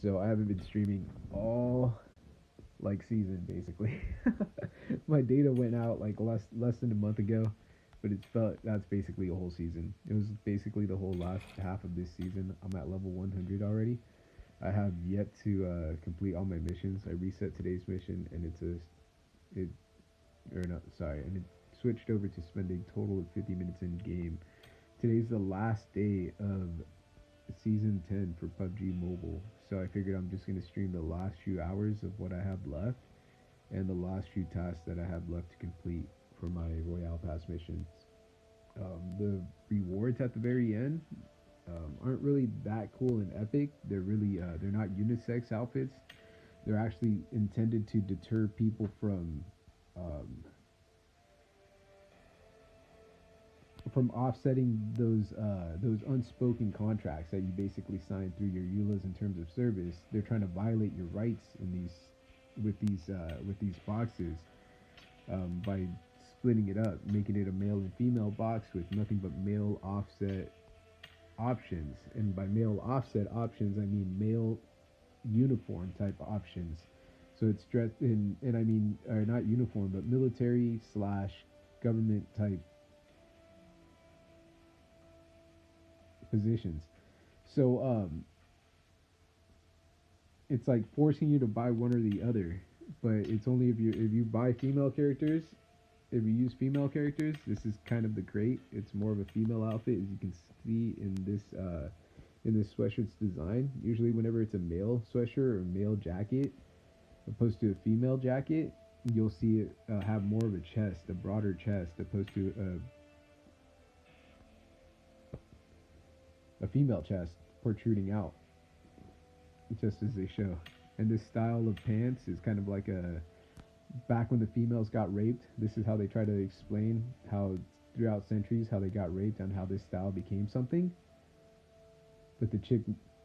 So I haven't been streaming all like season basically. My data went out like less than a month ago, but it's felt that's basically a whole season. It was basically the whole last half of this season. I'm at level 100 already. I have yet to complete all my missions. I reset today's mission, and it or not sorry, and it switched over to spending total of 50 minutes in game. Today's the last day of season 10 for PUBG Mobile, so I figured I'm just gonna stream the last few hours of what I have left and the last few tasks that I have left to complete for my Royale Pass missions. The rewards at the very end aren't really that cool and epic. They're not unisex outfits. They're actually intended to deter people um, from offsetting those unspoken contracts that you basically sign through your EULAs in terms of service. They're trying to violate your rights in these with these boxes by splitting it up, making it a male and female box with nothing but male offset options. And by male offset options, I mean male uniform type options. So it's dressed in, and I mean, or not uniform, but military slash government type positions. So it's like forcing you to buy one or the other, but it's only if you buy female characters. If you use female characters, this is kind of the crate. It's more of a female outfit, as you can see in this sweatshirt's design. Usually, whenever it's a male sweatshirt or a male jacket, opposed to a female jacket, you'll see it have more of a chest, a broader chest, opposed to a female chest protruding out, just as they show. And this style of pants is kind of like a back when the females got raped. This is how they try to explain how throughout centuries how they got raped and how this style became something. But the chick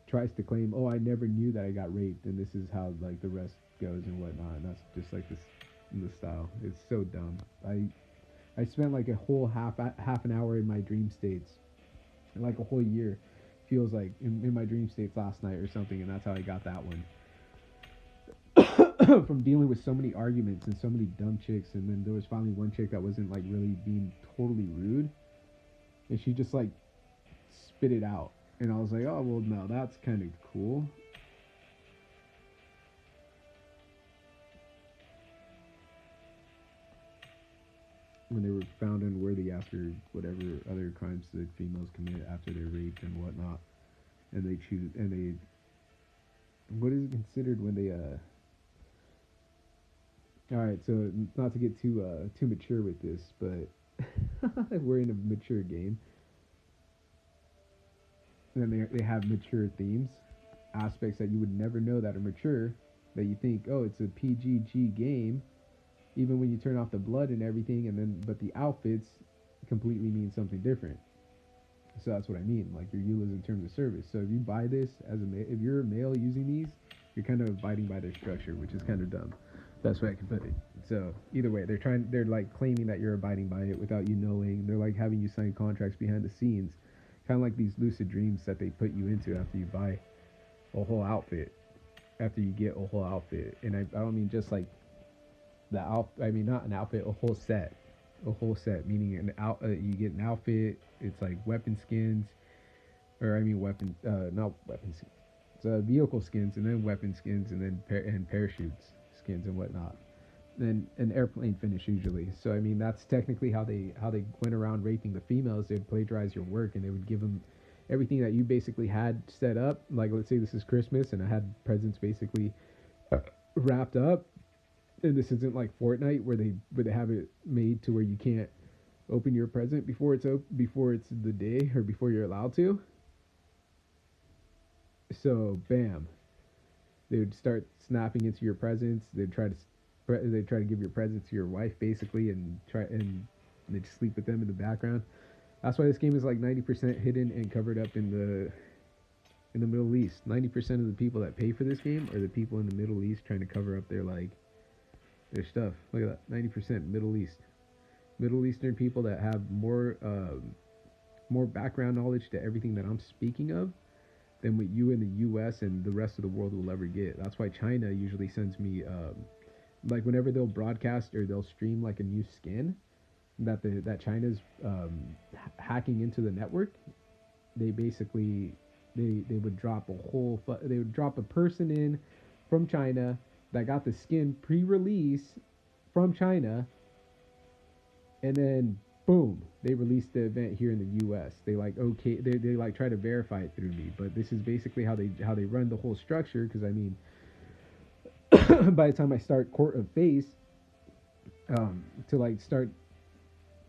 tries to claim, "Oh, I never knew that I got raped," and this is how like the rest goes and whatnot. And that's just like this in the style. It's so dumb. I spent like a whole half an hour in my dream states, and like a whole year feels like in my dream states last night or something, and that's how I got that one. From dealing with so many arguments and so many dumb chicks, and then there was finally one chick that wasn't like really being totally rude, and she just like spit it out, and I was like, oh well, no, that's kind of cool. When they were found unworthy after whatever other crimes that females commit after they're raped and whatnot, and they choose and they what is it considered when they all right, so not to get too mature with this, but we're in a mature game, and they have mature themes, aspects that you would never know that are mature, that you think, oh, it's a PGG game, even when you turn off the blood and everything, and then but the outfits completely mean something different. So that's what I mean, like your EULAs in terms of service. So if you buy this as if you're a male using these, you're kind of abiding by their structure, which is kind of dumb. Best way I can put it. So either way, they're like claiming that you're abiding by it without you knowing. They're like having you sign contracts behind the scenes, kind of like these lucid dreams that they put you into after you buy a whole outfit, after you get a whole outfit. And I don't mean just like the I mean not an outfit, a whole set, meaning you get an outfit. It's like weapon skins, or I mean not weapon skins. It's vehicle skins, and then weapon skins, and then and parachutes skins and whatnot. Then an airplane finish usually. So I mean that's technically how they went around raping the females. They'd plagiarize your work, and they would give them everything that you basically had set up. Like let's say this is Christmas, and I had presents basically wrapped up. And this isn't like Fortnite where they have it made to where you can't open your present before it's the day or before you're allowed to. So bam, they would start snapping into your presents. They'd try to give your presents to your wife basically, and they'd sleep with them in the background. That's why this game is like 90% hidden and covered up in the Middle East. 90% of the people that pay for this game are the people in the Middle East trying to cover up their stuff. Look at that, 90% Middle East. Middle Eastern people that have more background knowledge to everything that I'm speaking of than what you in the U.S. and the rest of the world will ever get. That's why China usually sends me like whenever they'll broadcast or they'll stream like a new skin that China's hacking into the network. They basically they would drop they would drop a person in from China that got the skin pre-release from China, and then boom, they released the event here in the U.S. They like they like try to verify it through me, but this is basically how they run the whole structure. Because I mean, by the time I start Court of Face, to like start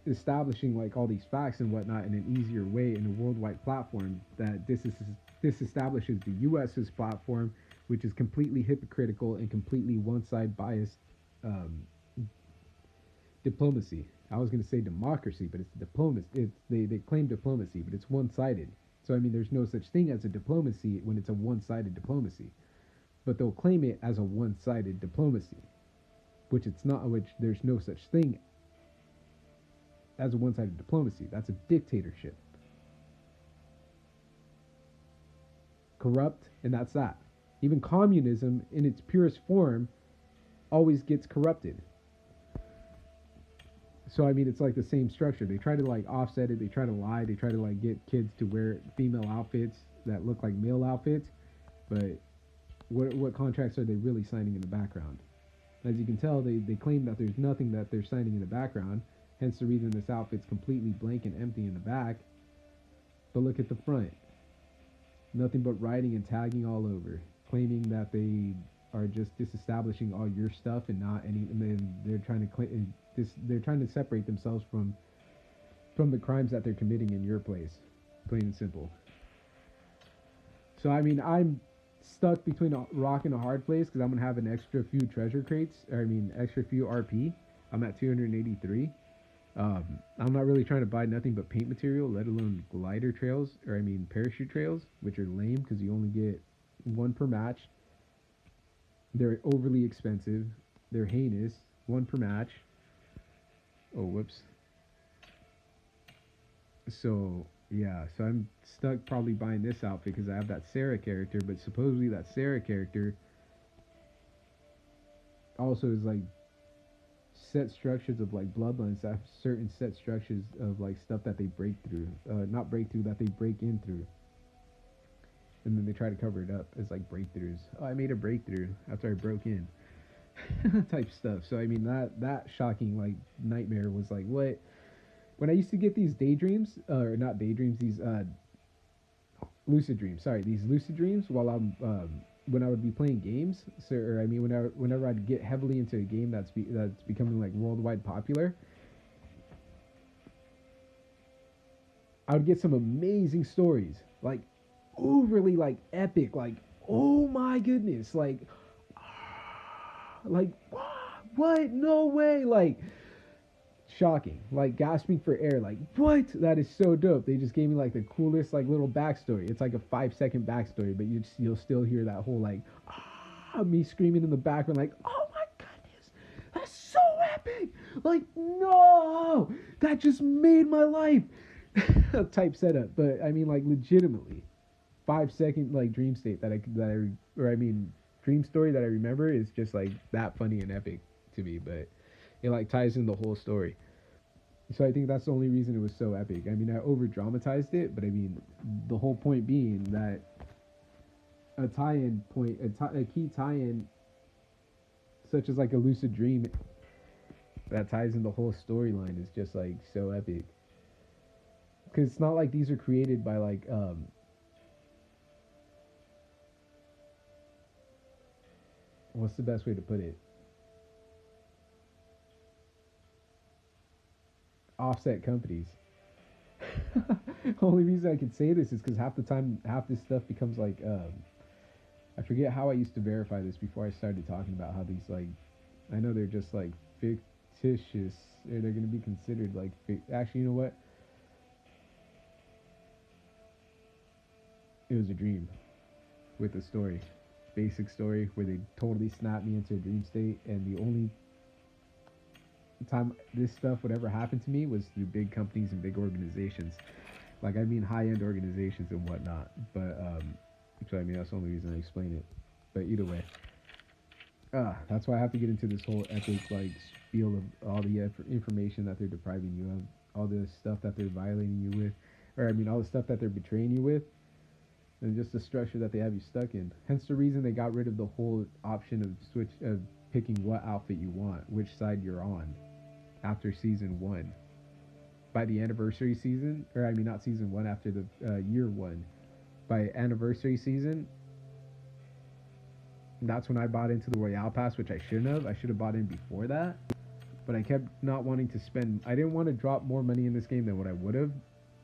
establishing like all these facts and whatnot in an easier way in a worldwide platform, that this establishes the U.S.'s platform, which is completely hypocritical and completely one-side biased um, diplomacy. I was going to say democracy, but it's diplomacy. They claim diplomacy, but it's one-sided. So I mean, there's no such thing as a diplomacy when it's a one-sided diplomacy. But they'll claim it as a one-sided diplomacy, which it's not. Which there's no such thing as a one-sided diplomacy. That's a dictatorship, corrupt, and that's that. Even communism, in its purest form, always gets corrupted. So I mean, it's like the same structure. They try to like offset it. They try to lie. They try to like get kids to wear female outfits that look like male outfits. But what contracts are they really signing in the background? As you can tell, they claim that there's nothing that they're signing in the background. Hence the reason this outfit's completely blank and empty in the back. But look at the front. Nothing but writing and tagging all over, claiming that they are just disestablishing all your stuff and not any. And then they're trying to claim this. They're trying to separate themselves from the crimes that they're committing in your place, plain and simple. So I mean, I'm stuck between a rock and a hard place because I'm gonna have an extra few treasure crates. Or I mean, extra few RP. I'm at 283. I'm not really trying to buy nothing but paint material, let alone glider trails, or I mean parachute trails, which are lame because you only get one per match. They're overly expensive. They're heinous. One per match. Oh, whoops. So, yeah, so I'm stuck probably buying this outfit because I have that Sarah character, but supposedly that Sarah character also is like set structures of like bloodlines that have certain set structures of like stuff that they break through, not break through, that they break in through, and then they try to cover it up as like breakthroughs. Oh, I made a breakthrough after I broke in, type stuff. So I mean, that shocking like nightmare was like what when I used to get these daydreams, or not daydreams, these lucid dreams. Sorry, these lucid dreams while I'm when I would be playing games. So, or I mean, whenever I'd get heavily into a game that's becoming like worldwide popular, I would get some amazing stories, like overly like epic, like oh my goodness, like what? No way, like shocking, like gasping for air, like what? That is so dope. They just gave me like the coolest like little backstory. It's like a 5 second backstory, but you'll still hear that whole like me screaming in the background like oh my goodness, that's so epic, like no, that just made my life type setup. But I mean like legitimately 5 second like dream state or I mean dream story that I remember is just like that funny and epic to me. But it like ties in the whole story. So I think that's the only reason it was so epic. I mean, I over dramatized it, but I mean, the whole point being that a tie-in point, a key tie-in, such as like a lucid dream, that ties in the whole storyline is just like so epic. Because it's not like these are created by like what's the best way to put it? Offset companies. Only reason I can say this is because half the time, half this stuff becomes like, I forget how I used to verify this before I started talking about how these like, I know they're just like fictitious, or they're gonna be considered like, actually, you know what? It was a dream with a story, basic story where they totally snapped me into a dream state, and the only time this stuff would ever happen to me was through big companies and big organizations, like I mean high-end organizations and whatnot. But So I mean, that's the only reason I explain it. But either way, that's why I have to get into this whole epic like spiel of all the information that they're depriving you of, all the stuff that they're violating you with, or I mean, all the stuff that they're betraying you with, and just the structure that they have you stuck in. Hence the reason they got rid of the whole option of picking what outfit you want, which side you're on after season one. By the anniversary season, or I mean not season one, after the year one, by anniversary season, that's when I bought into the Royale Pass, which I shouldn't have. I should have bought in before that, but I kept not wanting to spend. I didn't want to drop more money in this game than what I would have.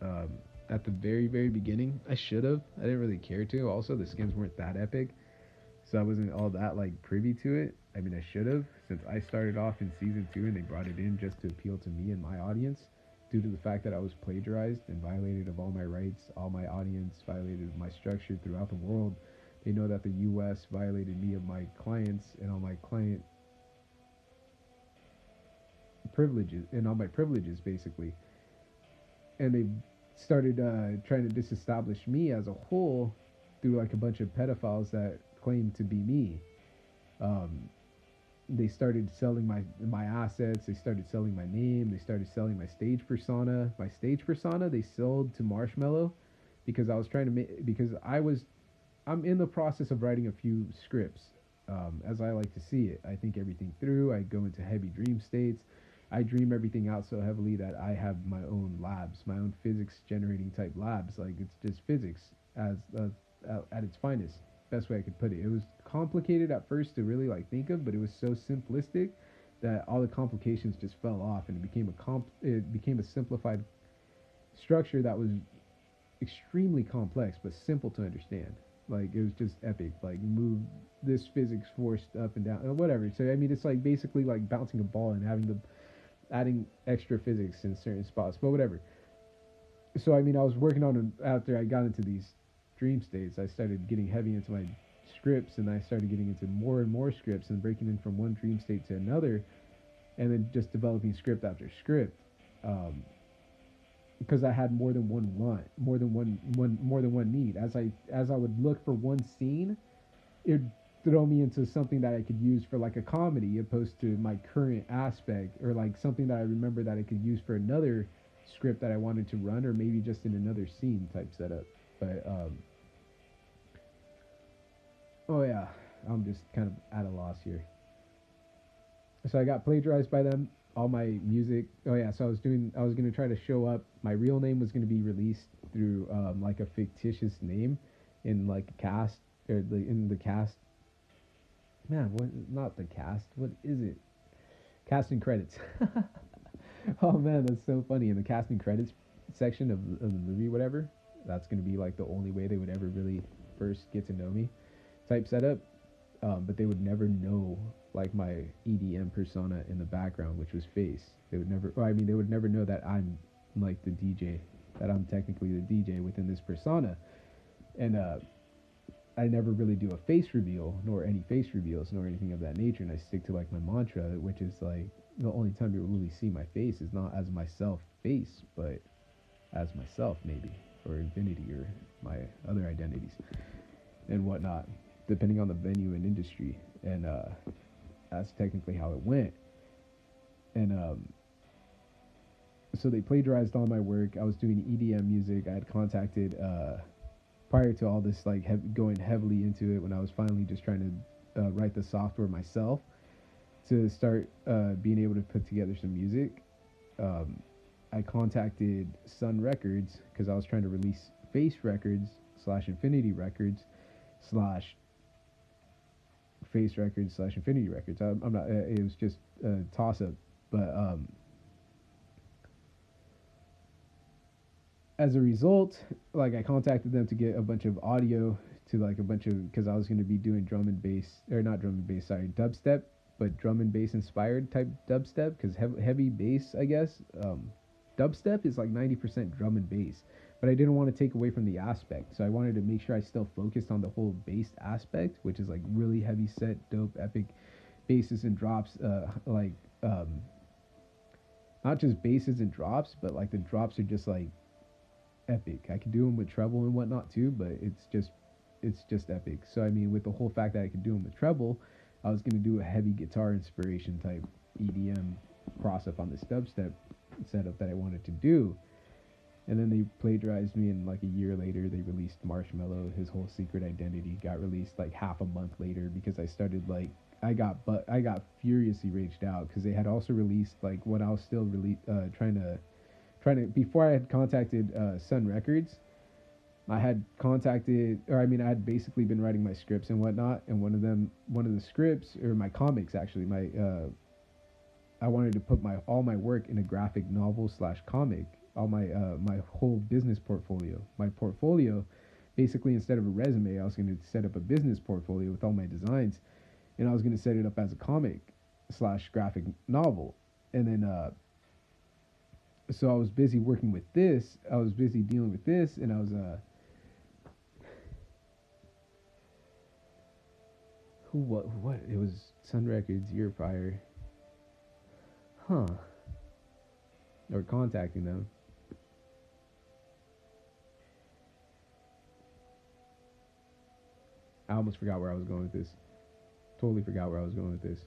Um, at the very, very beginning, I should have. I didn't really care to. Also, the skins weren't that epic, so I wasn't all that like privy to it. I mean, I should have, since I started off in season two and they brought it in just to appeal to me and my audience, due to the fact that I was plagiarized and violated of all my rights, all my audience violated of my structure throughout the world. They know that the U.S. violated me of my clients and all my client privileges and all my privileges basically, and they started trying to disestablish me as a whole through like a bunch of pedophiles that claimed to be me. Um, they started selling my assets. They started selling my name. They started selling my stage persona. My stage persona they sold to Marshmallow because I was trying to make because I'm in the process of writing a few scripts. As I like to see it, I think everything through. I go into heavy dream states. I dream everything out so heavily that I have my own labs, my own physics generating type labs. Like it's just physics as at its finest. Best way I could put it. It was complicated at first to really like think of, but it was so simplistic that all the complications just fell off, and it became it became a simplified structure that was extremely complex but simple to understand. Like it was just epic. Like move this physics force up and down, whatever. So I mean, it's like basically like bouncing a ball and having the adding extra physics in certain spots, but whatever. So I mean, I was working on it after I got into these dream states. I started getting heavy into my scripts, and I started getting into more and more scripts and breaking in from one dream state to another, and then just developing script after script. Um, because I had more than one want, more than one need. As I would look for one scene, it would throw me into something that I could use for like a comedy, opposed to my current aspect, or like something that I remember that I could use for another script that I wanted to run, or maybe just in another scene type setup. But oh yeah, I'm just kind of at a loss here. So I got plagiarized by them. All my music. Oh yeah, so I was gonna try to show up. My real name was gonna be released through like a fictitious name in like a cast or in the cast. Man, what? Not the cast. What is it? Casting credits. Oh man, that's so funny. In the casting credits section of the movie, whatever. That's gonna be like the only way they would ever really first get to know me. Type setup. But they would never know like my EDM persona in the background, which was face. They would never. Or I mean, they would never know that I'm like the DJ. That I'm technically the DJ within this persona, and I never really do a face reveal, nor any face reveals, nor anything of that nature. And I stick to like my mantra, which is like the only time you really see my face is not as myself face, but as myself maybe, or infinity, or my other identities and whatnot, depending on the venue and industry. And that's technically how it went. And so they plagiarized all my work. I was doing EDM music. I had contacted prior to all this, like going heavily into it, when I was finally just trying to write the software myself to start being able to put together some music. Um, I contacted Sun Records because I was trying to release Face Records slash Infinity Records slash Face Records slash Infinity Records. I'm not. It was just a toss up, but as a result, like I contacted them to get a bunch of audio to like a bunch of, because I was going to be doing drum and bass, or not drum and bass, sorry, dubstep, but drum and bass inspired type dubstep, because heavy bass, I guess. Dubstep is like 90% drum and bass, but I didn't want to take away from the aspect, so I wanted to make sure I still focused on the whole bass aspect, which is like really heavy set, dope, epic basses and drops, not just basses and drops, but like the drops are just like epic. I could do them with treble and whatnot too, but it's just it's just epic. So I mean, with the whole fact that I could do them with treble, I was gonna do a heavy guitar inspiration type EDM cross up on this dubstep setup that I wanted to do. And then they plagiarized me, and like a year later, they released Marshmello. His whole secret identity got released like half a month later because I started like I got furiously raged out because they had also released like when I was still trying to before I had contacted Sun Records. I had contacted, or I mean, I had basically been writing my scripts and whatnot, and one of the scripts, or my comics actually, I wanted to put my all my work in a graphic novel slash comic, all my whole business portfolio. My portfolio, basically instead of a resume, I was going to set up a business portfolio with all my designs, and I was going to set it up as a comic slash graphic novel, and then so I was busy working with this. I was busy dealing with this, and I was who what it was Sun Records year prior, huh? Or contacting them. I almost forgot where I was going with this. Totally forgot where I was going with this.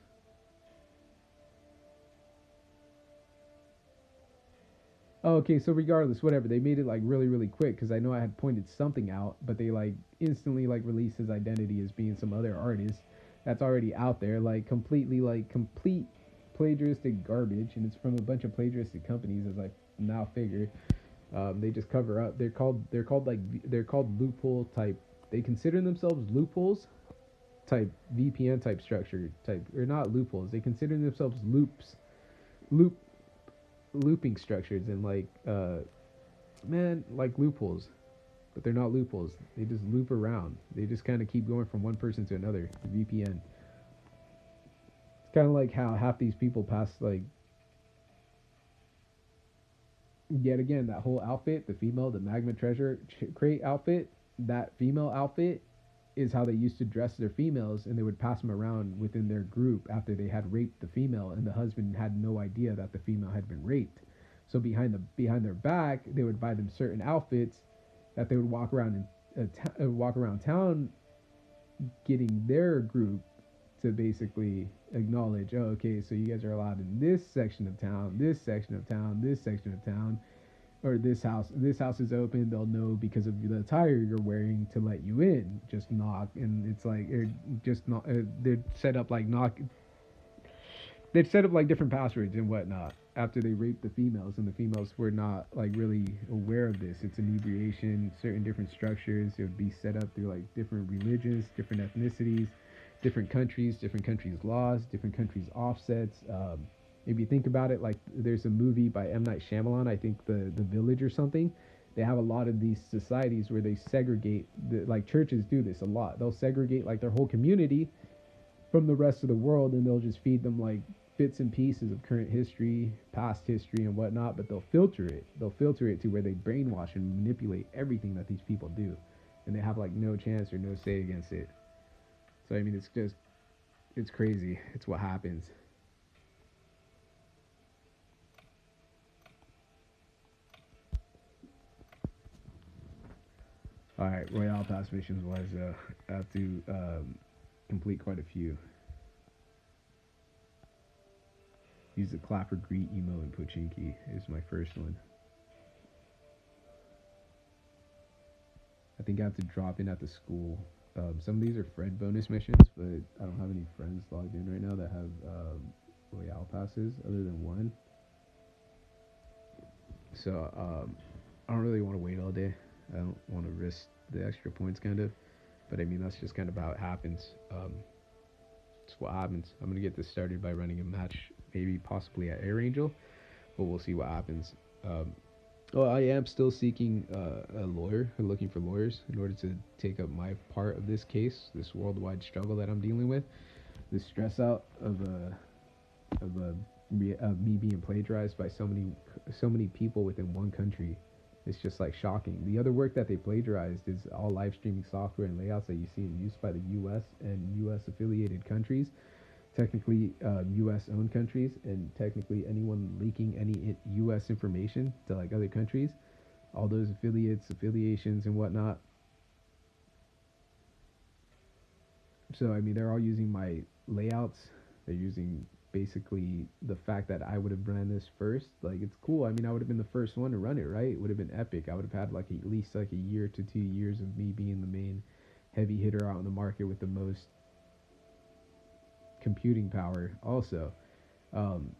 Oh, okay, so regardless, whatever. They made it like really, really quick because I know I had pointed something out, but they like instantly like released his identity as being some other artist that's already out there, like complete plagiaristic garbage, and it's from a bunch of plagiaristic companies, as I now figure. They just cover up. They're called loophole type. They consider themselves loopholes type VPN type structure type, or not loopholes. They consider themselves loop looping structures, and like man, like loopholes, but they're not loopholes. They just loop around. They just kind of keep going from one person to another. VPN. It's kind of like how half these people pass like yet again that whole outfit, the female, the magma treasure crate outfit. That female outfit is how they used to dress their females, and they would pass them around within their group after they had raped the female, and the husband had no idea that the female had been raped. So behind their back, they would buy them certain outfits that they would walk around town, getting their group to basically acknowledge, oh, okay, so you guys are allowed in this section of town, this section of town, this section of town, or this house is open. They'll know because of the attire you're wearing to let you in. Just knock, and it's like just not. They'd set up like knock. They'd set up like different passwords and whatnot after they raped the females, and the females were not like really aware of this. It's inebriation, certain different structures. It would be set up through like different religions, different ethnicities, different countries' laws, different countries' offsets. If you think about it, like there's a movie by M. Night Shyamalan, I think the Village or something. They have a lot of these societies where they segregate. Like churches do this a lot. They'll segregate like their whole community from the rest of the world, and they'll just feed them like bits and pieces of current history, past history, and whatnot. But they'll filter it. They'll filter it to where they brainwash and manipulate everything that these people do, and they have like no chance or no say against it. So I mean, it's crazy. It's what happens. All right, Royale Pass missions wise, I have to complete quite a few. Use the Clapper Greet emo and Pochinki is my first one. I think I have to drop in at the school. Some of these are friend bonus missions, but I don't have any friends logged in right now that have Royale passes other than one. So I don't really want to wait all day. I don't want to risk the extra points, kind of. But I mean, that's just kind of how it happens. It's what happens. I'm gonna get this started by running a match, maybe possibly at Air Angel, but we'll see what happens. Well, I am still seeking a lawyer, looking for lawyers in order to take up my part of this case, this worldwide struggle that I'm dealing with, this stress out of me being plagiarized by so many people within one country. It's just like shocking. The other work that they plagiarized is all live streaming software and layouts that you see in use by the U.S. and U.S. affiliated countries, technically U.S. owned countries, and technically anyone leaking any U.S. information to like other countries, all those affiliates, affiliations, and whatnot. So I mean, they're all using my layouts. They're using basically the fact that I would have ran this first. Like it's cool. I mean, I would have been the first one to run it, right? It would have been epic. I would have had like at least like a year to 2 years of me being the main heavy hitter out in the market with the most computing power. Also, um,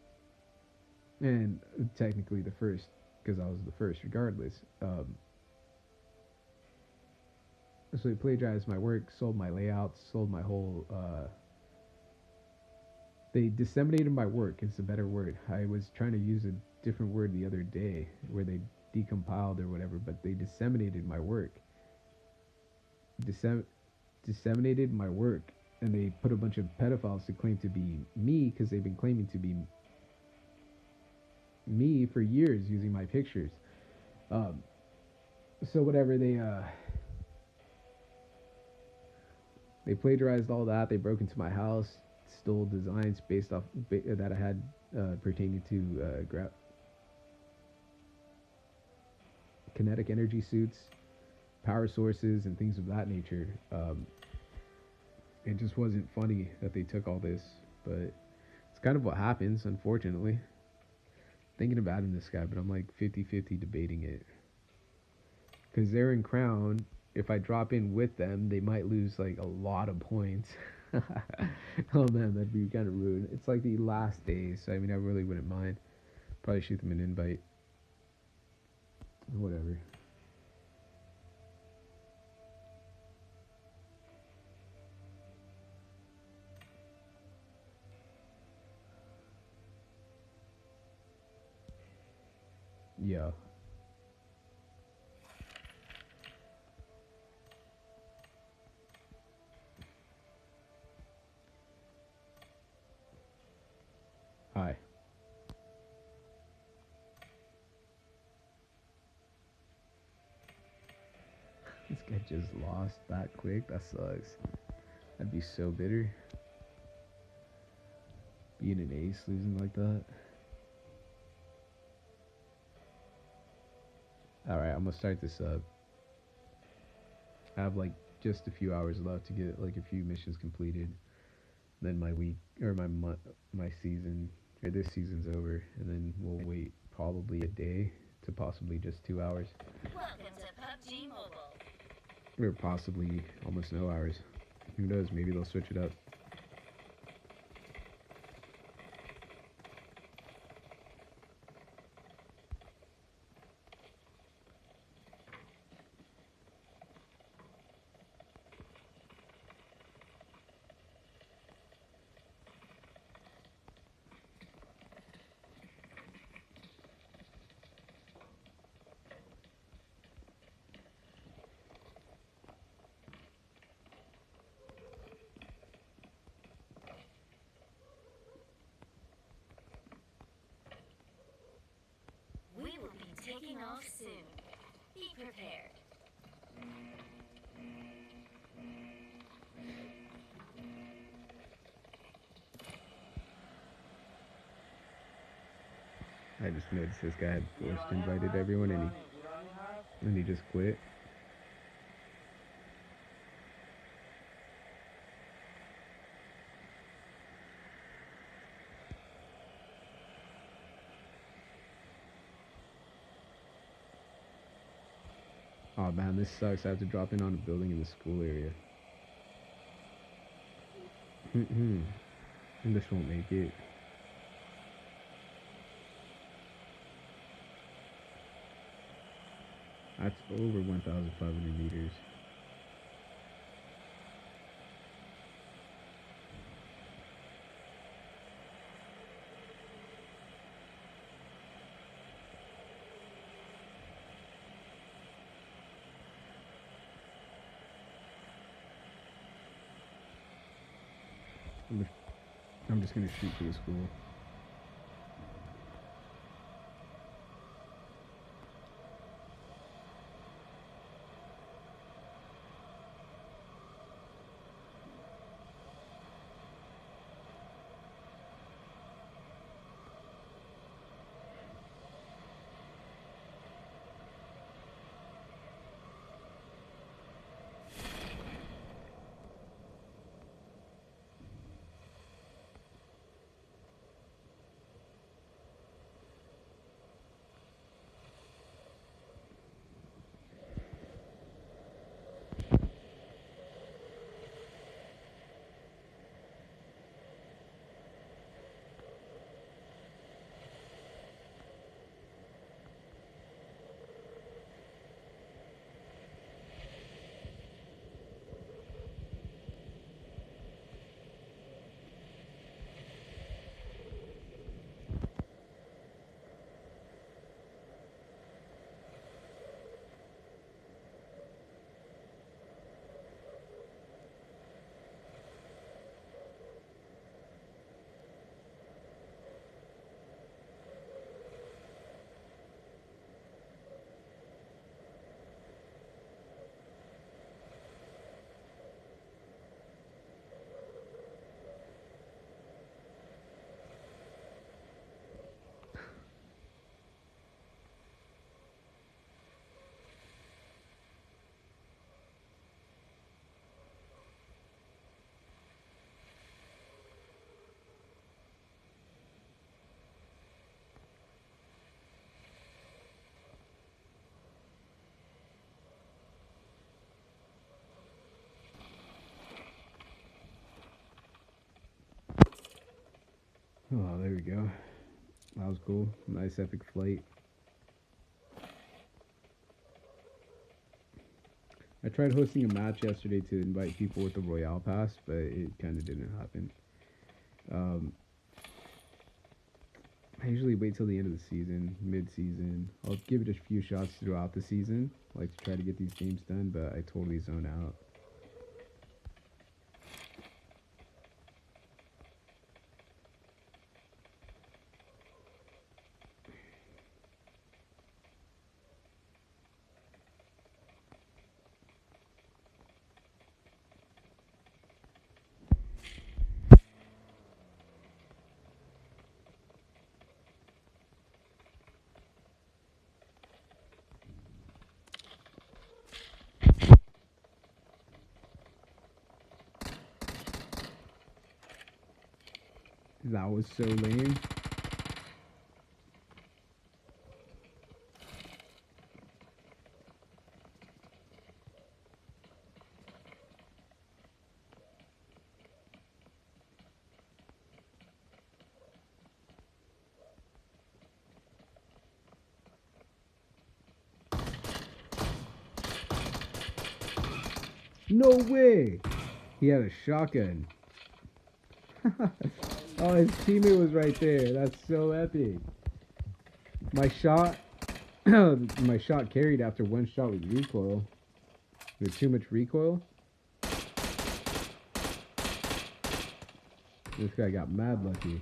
and technically the first because I was the first, regardless. So they plagiarized my work, sold my layouts, sold my whole they disseminated my work is a better word. I was trying to use a different word the other day where they decompiled or whatever, but they disseminated my work. Dissem- Disseminated my work, and they put a bunch of pedophiles to claim to be me because they've been claiming to be me for years using my pictures. Um, so whatever they plagiarized all that. They broke into my house, stole designs based off that I had pertaining to kinetic energy suits, power sources, and things of that nature. It just wasn't funny that they took all this, but it's kind of what happens, unfortunately. Thinking about in this guy, but I'm like 50-50 debating it. Because they're in Crown. If I drop in with them, they might lose like a lot of points. Oh man, that'd be kind of rude. It's like the last days, so I mean, I really wouldn't mind. Probably shoot them an invite. Whatever. Yeah. Hi. This guy just lost that quick. That sucks. I'd be so bitter. Being an ace, losing like that. Alright, I'm gonna start this up. I have like just a few hours left to get like a few missions completed. Then my week or my season or this season's over, and then we'll wait probably a day to possibly just 2 hours. Welcome to PUBG Mobile. Or possibly almost no hours. Who knows? Maybe they'll switch it up. We will be taking off soon. Be prepared. I just noticed this guy had forced invited everyone, and he just quit. Oh man, this sucks. I have to drop in on a building in the school area. And this won't make it. That's over 1,500 meters. I'm just gonna shoot for the school. Oh, there we go. That was cool. Nice epic flight. I tried hosting a match yesterday to invite people with the Royale Pass, but it kind of didn't happen. Um, I usually wait till the end of the season, mid-season. I'll give it a few shots throughout the season, like to try to get these games done, but I totally zone out. That was so lame. No way! He had a shotgun. Oh, his teammate was right there. That's so epic. My shot, my shot carried after one shot with recoil. With too much recoil. This guy got mad lucky.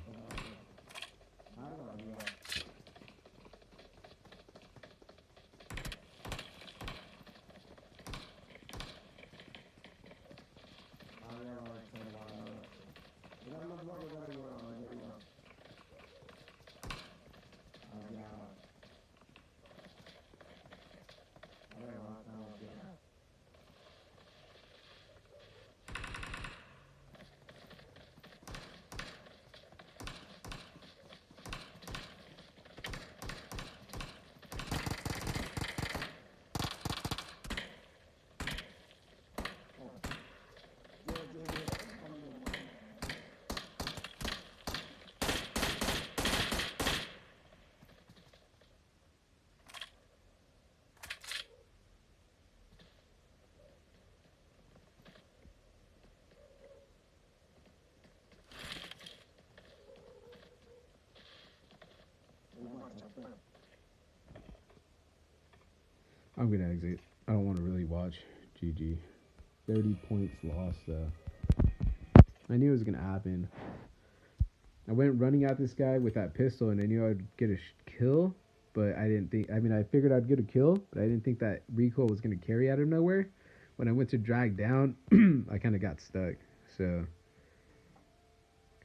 I'm gonna exit. I don't want to really watch. GG. 30 points lost though. I knew it was gonna happen. I went running at this guy with that pistol, and I knew I'd get a kill, but I didn't think. I mean, I figured I'd get a kill, but I didn't think that recoil was gonna carry out of nowhere. When I went to drag down, I kind of got stuck. So,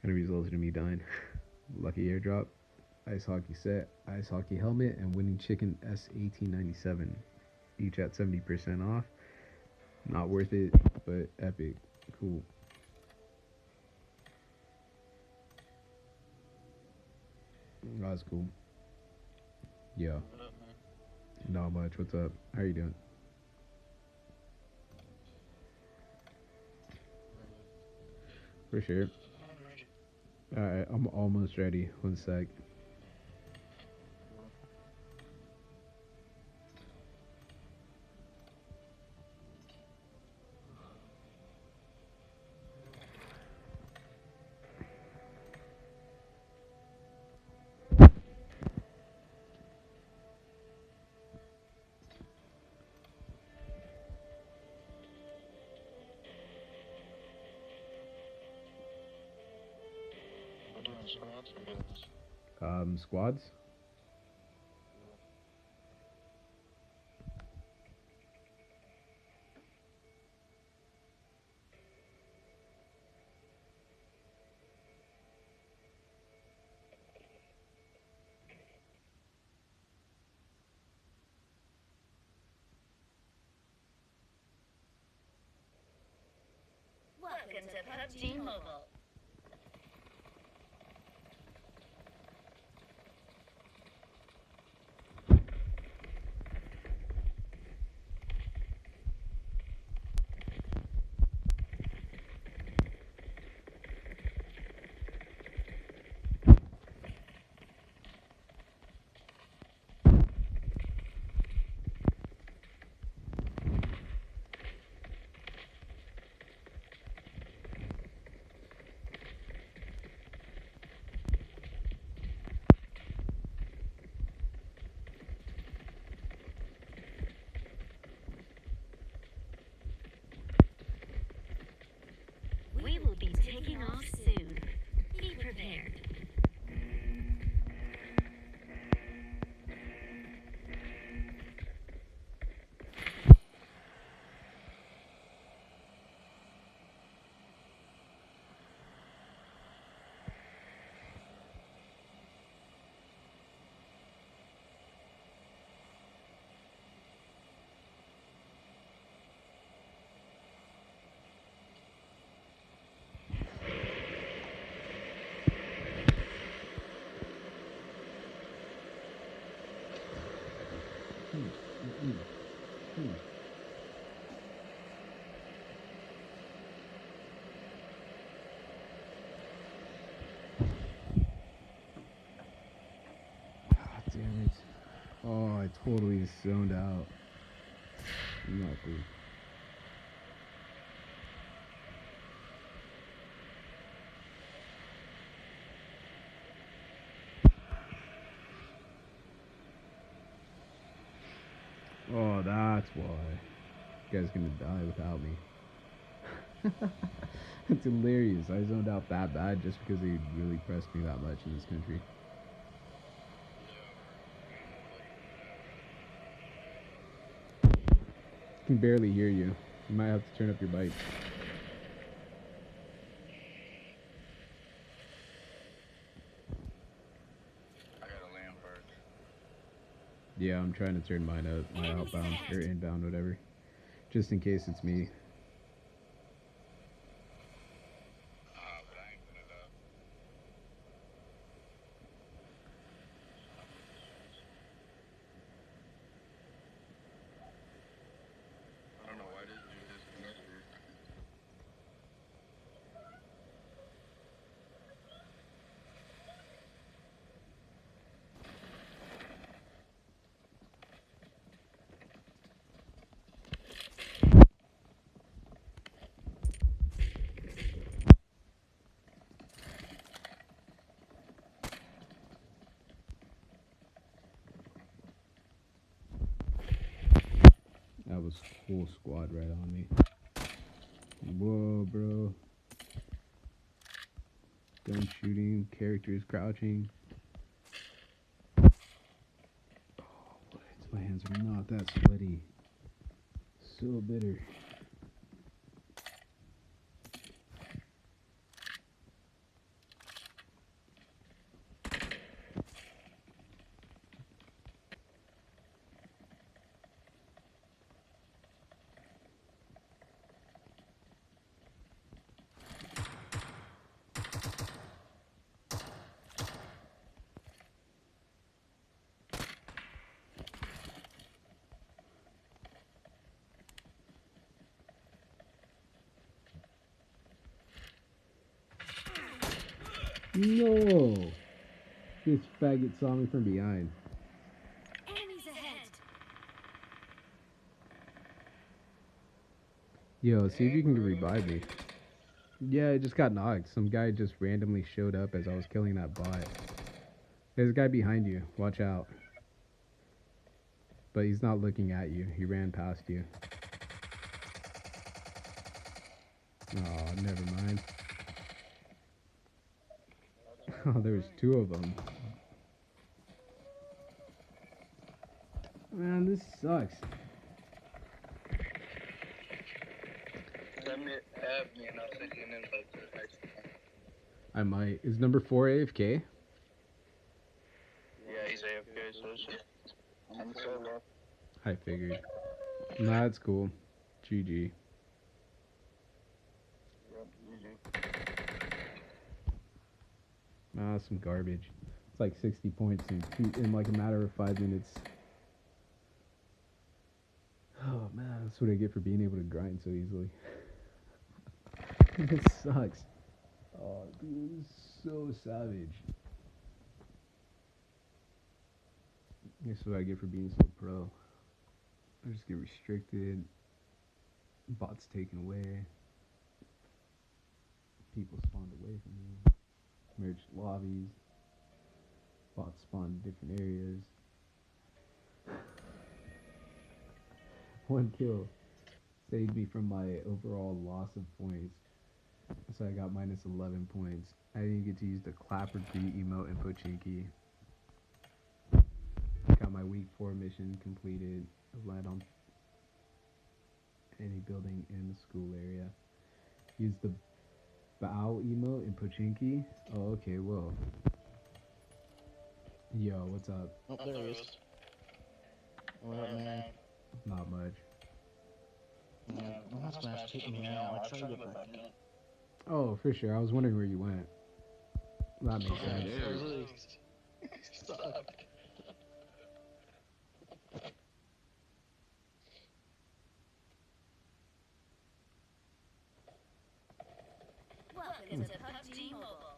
kind of resulted in me dying. Lucky airdrop, ice hockey set, ice hockey helmet, and winning chicken S1897, each at 70% off. Not worth it, but epic. Cool. That's cool. Yeah. Not much. What's up? How you doing? For sure. Alright, I'm almost ready. One sec. Squads? Welcome to PUBG Mobile. totally zoned out. Nothing. Oh, that's why. You guys gonna die without me. It's hilarious. I zoned out that bad just because they really pressed me that much in this country. Can barely hear you. You might have to turn up your bike. I gotta land first. Yeah, I'm trying to turn mine up, my outbound or inbound, whatever, just in case it's me. But I ain't finna die. I don't know why this dude disconnected. That was full squad right on me. Whoa, bro. Gun shooting, characters crouching. Oh, what? My hands are not that sweaty. So bitter. No! This faggot saw me from behind. Enemies ahead. Yo, see if you can revive me. Yeah, I just got knocked. Some guy just randomly showed up as I was killing that bot. There's a guy behind you. Watch out. But he's not looking at you. He ran past you. Oh, never mind. Oh, there's two of them. Man, this sucks. Send me, add me, and I'll send you an invite to the next one. I might. Is number 4 AFK? Yeah, he's AFK, so it's I'm solo. I figured. Nah, that's cool. GG. Yep, GG. Ah, some garbage. It's like 60 points in like a matter of 5 minutes. Oh man, that's what I get for being able to grind so easily. It sucks. Oh, dude, it's so savage. That's what I get for being so pro. I just get restricted. Bots taken away. People spawned away from me. Merged lobbies. Bots spawned in different areas. 1 kill saved me from my overall loss of points. So I got minus 11 points. I didn't get to use the clap or greet emote in Pochinki. Got my week 4 mission completed. Land on any building in the school area. Use the bow emote in Pochinki. Oh, okay, whoa. Yo, what's up? Oh, there he is. What up, man? Not much. Yeah, my last match kicked me out. I tried to get back in. Oh, for sure. I was wondering where you went. That makes Yeah, sense. it was really sucked. Welcome to PUBG Mobile.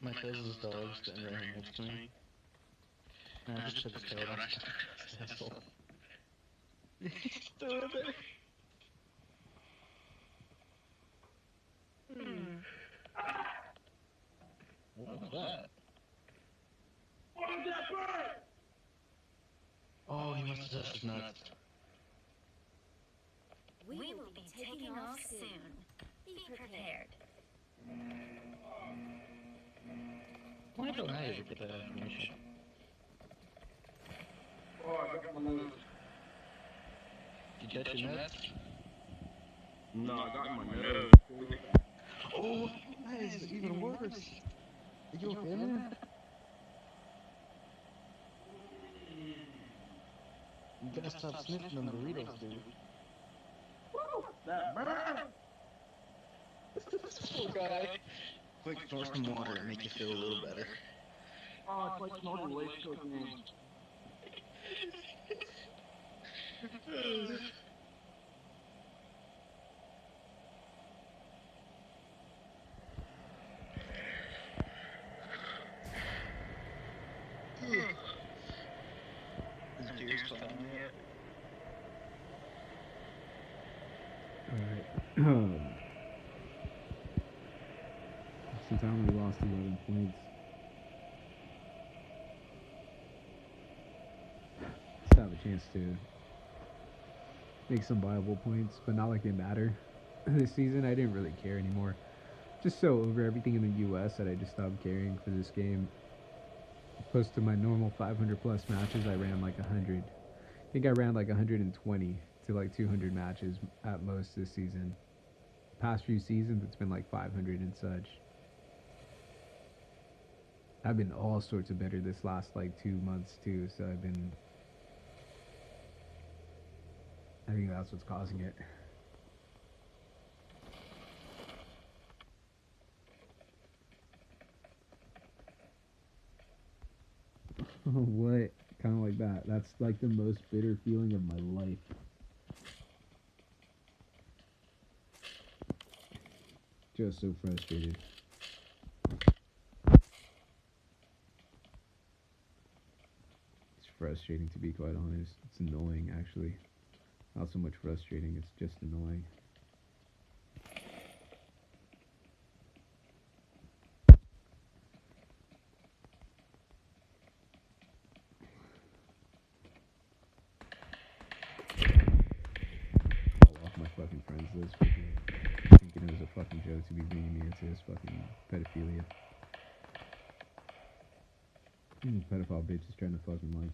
My cousin's dog's sitting right here next to me. And I just took his tail down. Asshole. Still in there. What was that? Oh, he must have touched his nuts. We will be taking off soon. Be prepared. Why don't I ever get that information? Oh, I got my nose. Did you touch your nuts? No, I got my nose. Oh, that is even worse. Are you okay, man? You gotta stop sniffing them Doritos, dude. That burn! This poor guy. Quick, snort some water and make you feel a little better. Oh, it's like snorting waste cocaine. Is tears coming yet? Alright. Since I only lost 11 points, still have a chance to make some viable points, but not like they matter. This season, I didn't really care anymore. Just so over everything in the US that I just stopped caring for this game. Opposed to my normal 500 plus matches, I ran like 100. I think I ran like 120 to like 200 matches at most this season. Past few seasons, it's been like 500 and such. I've been all sorts of better this last like 2 months too, so I think that's what's causing it. What? Kind of like that. That's like the most bitter feeling of my life. Just so frustrated. It's frustrating, to be quite honest. It's annoying, actually. Not so much frustrating, it's just annoying. Fall off my fucking friends list for thinking it was a fucking joke to be bringing me into this fucking pedophilia. Pedophile bitch is trying to fucking like.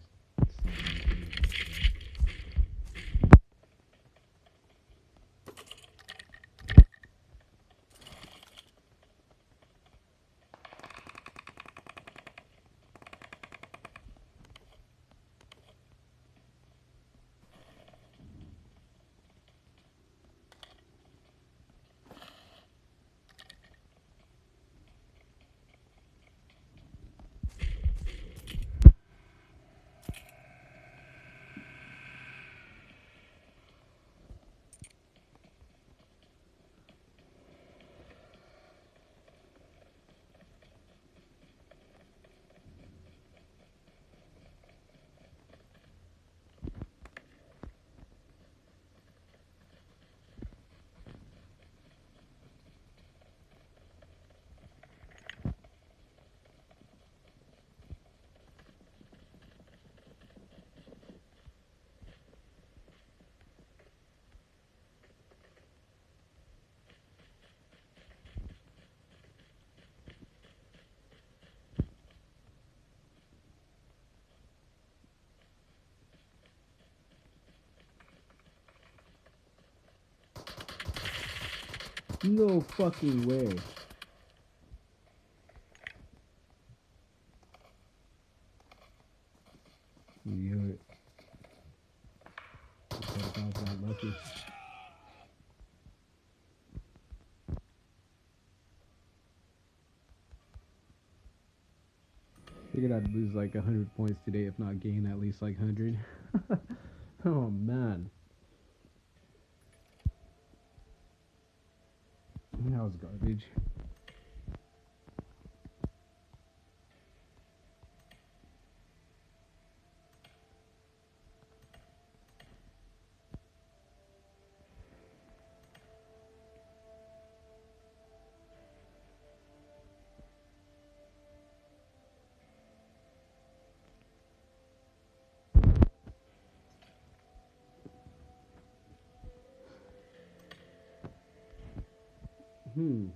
No fucking way. You knew it. The pedophile's not lucky. Figured I'd lose like 100 points today, if not gain at least like 100. Oh man. That was garbage. Hmm.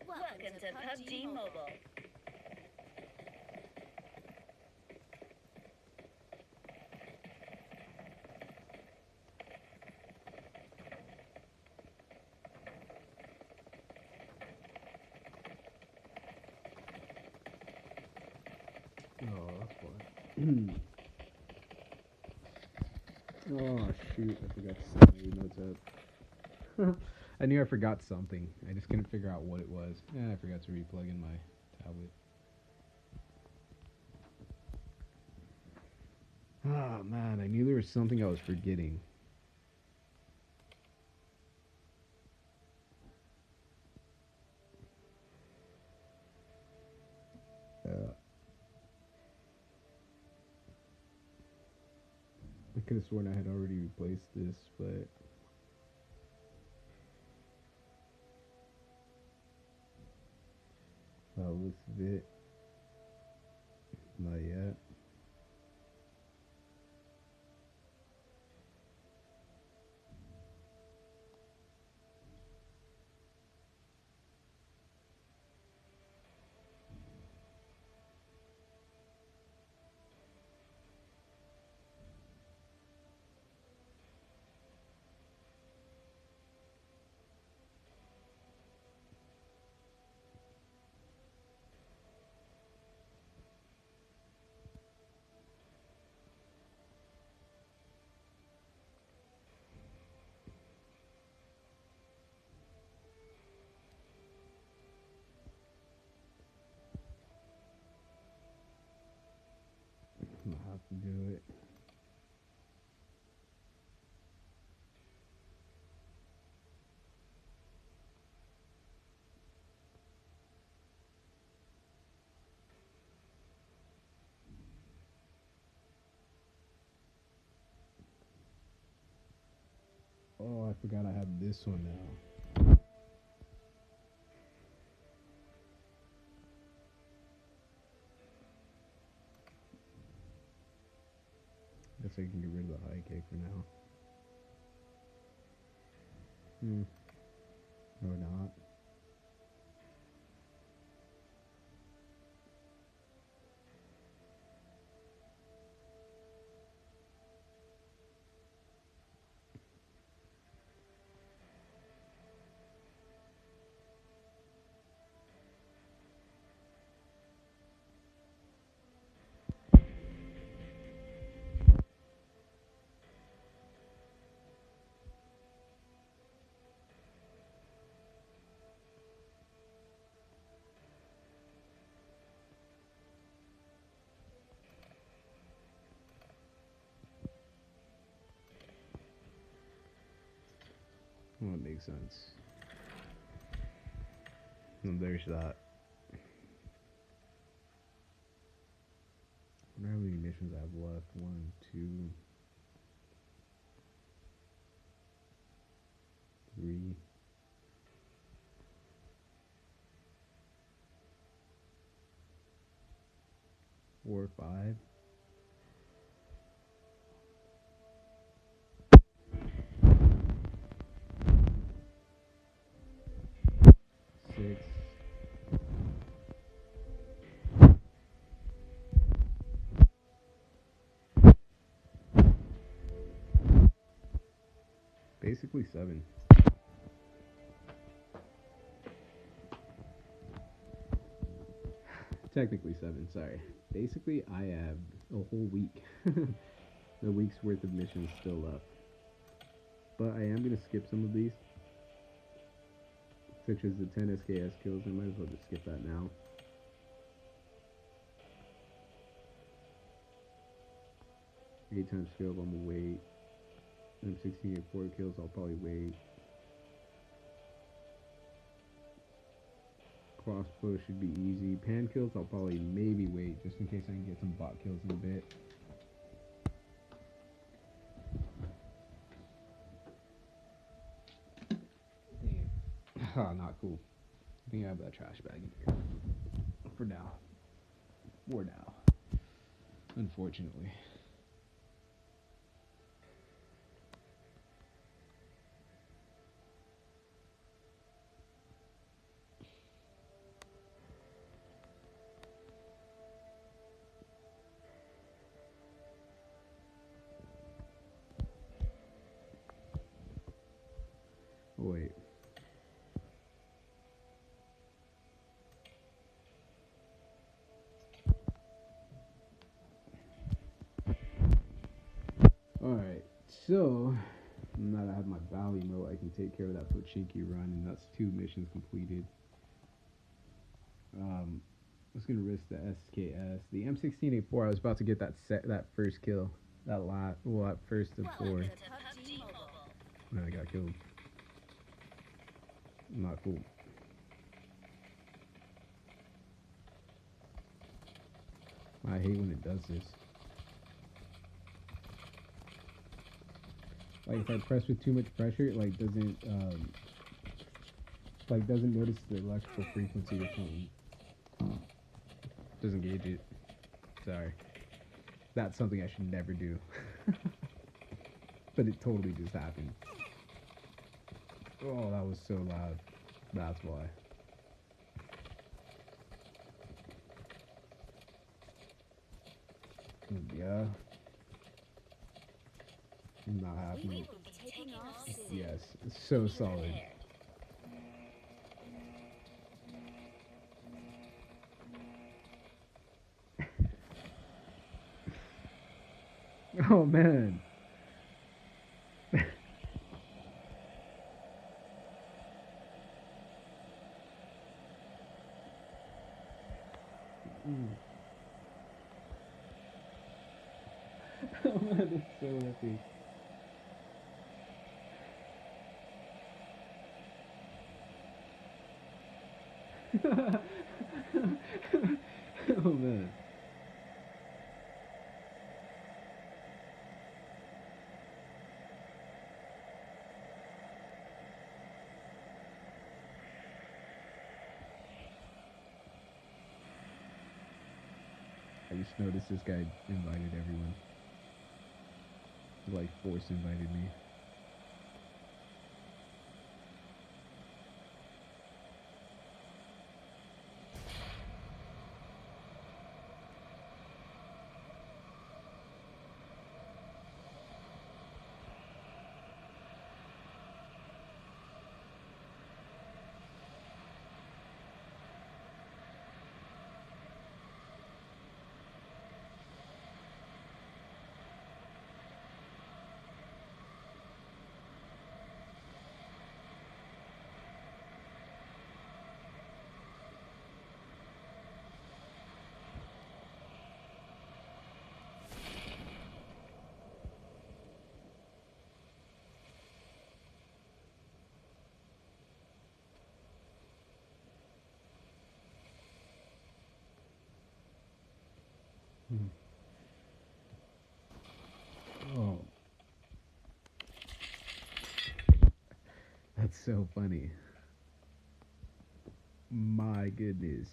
Welcome to PUBG Mobile. Oh, that's fun. Oh shoot! I forgot to set my notes up. I knew I forgot something. I just couldn't figure out what it was. And I forgot to replug in my tablet. Oh man, I knew there was something I was forgetting. I could have sworn I had already replaced this, but by the looks of it, not yet. I'm gonna have to do it. Oh, I forgot I have this one now. Guess I can get rid of the high kick for now. Or not. Well, it makes sense. And there's that. I wonder how many missions I have left. 1, 2, 3. 4, 5. 6. Basically 7. Technically 7, sorry. Basically, I have a whole week. A week's worth of missions still left. But I am going to skip some of these. Such as the 10 SKS kills. I might as well just skip that now. 8 times skill, I'm going to wait. M16 at 4 kills, I'll probably wait. Crossbow should be easy. Pan kills, I'll probably maybe wait just in case I can get some bot kills in a bit. Not cool. I think I have that trash bag in here. For now. For now. Unfortunately. Oh, wait. Alright, so now that I have my Valley mode, I can take care of that Pochinki run, and that's 2 missions completed. I'm just gonna risk the SKS. The M16A4, I was about to get that first kill. That first of 4. Welcome to PUBG Mobile. And I got killed. Not cool. I hate when it does this. Like if I press with too much pressure, it like doesn't notice the electrical frequency or something. Doesn't gauge it. Sorry. That's something I should never do. But it totally just happened. Oh, that was so loud. That's why. Yeah. I'm not happy. We will be taking off soon. Yes, it's so solid. Oh man. Oh man, it's so epic. Oh man. I just noticed this guy invited everyone. He, like force invited me. Oh, that's so funny. My goodness.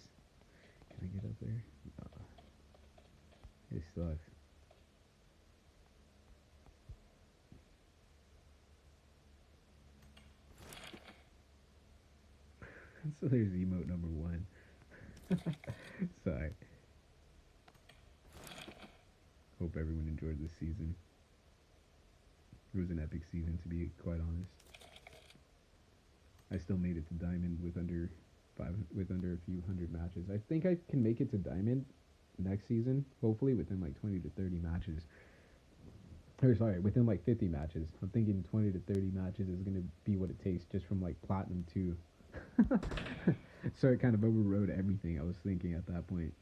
Can I get up there? It sucks. So there's emote number 1. Sorry. Hope everyone enjoyed this season. It was an epic season, to be quite honest. I still made it to Diamond with under a few hundred matches. I think I can make it to Diamond next season, hopefully within like 20 to 30 matches. Or sorry, within like 50 matches. I'm thinking 20 to 30 matches is gonna be what it takes just from like Platinum 2. So it kind of overrode everything I was thinking at that point.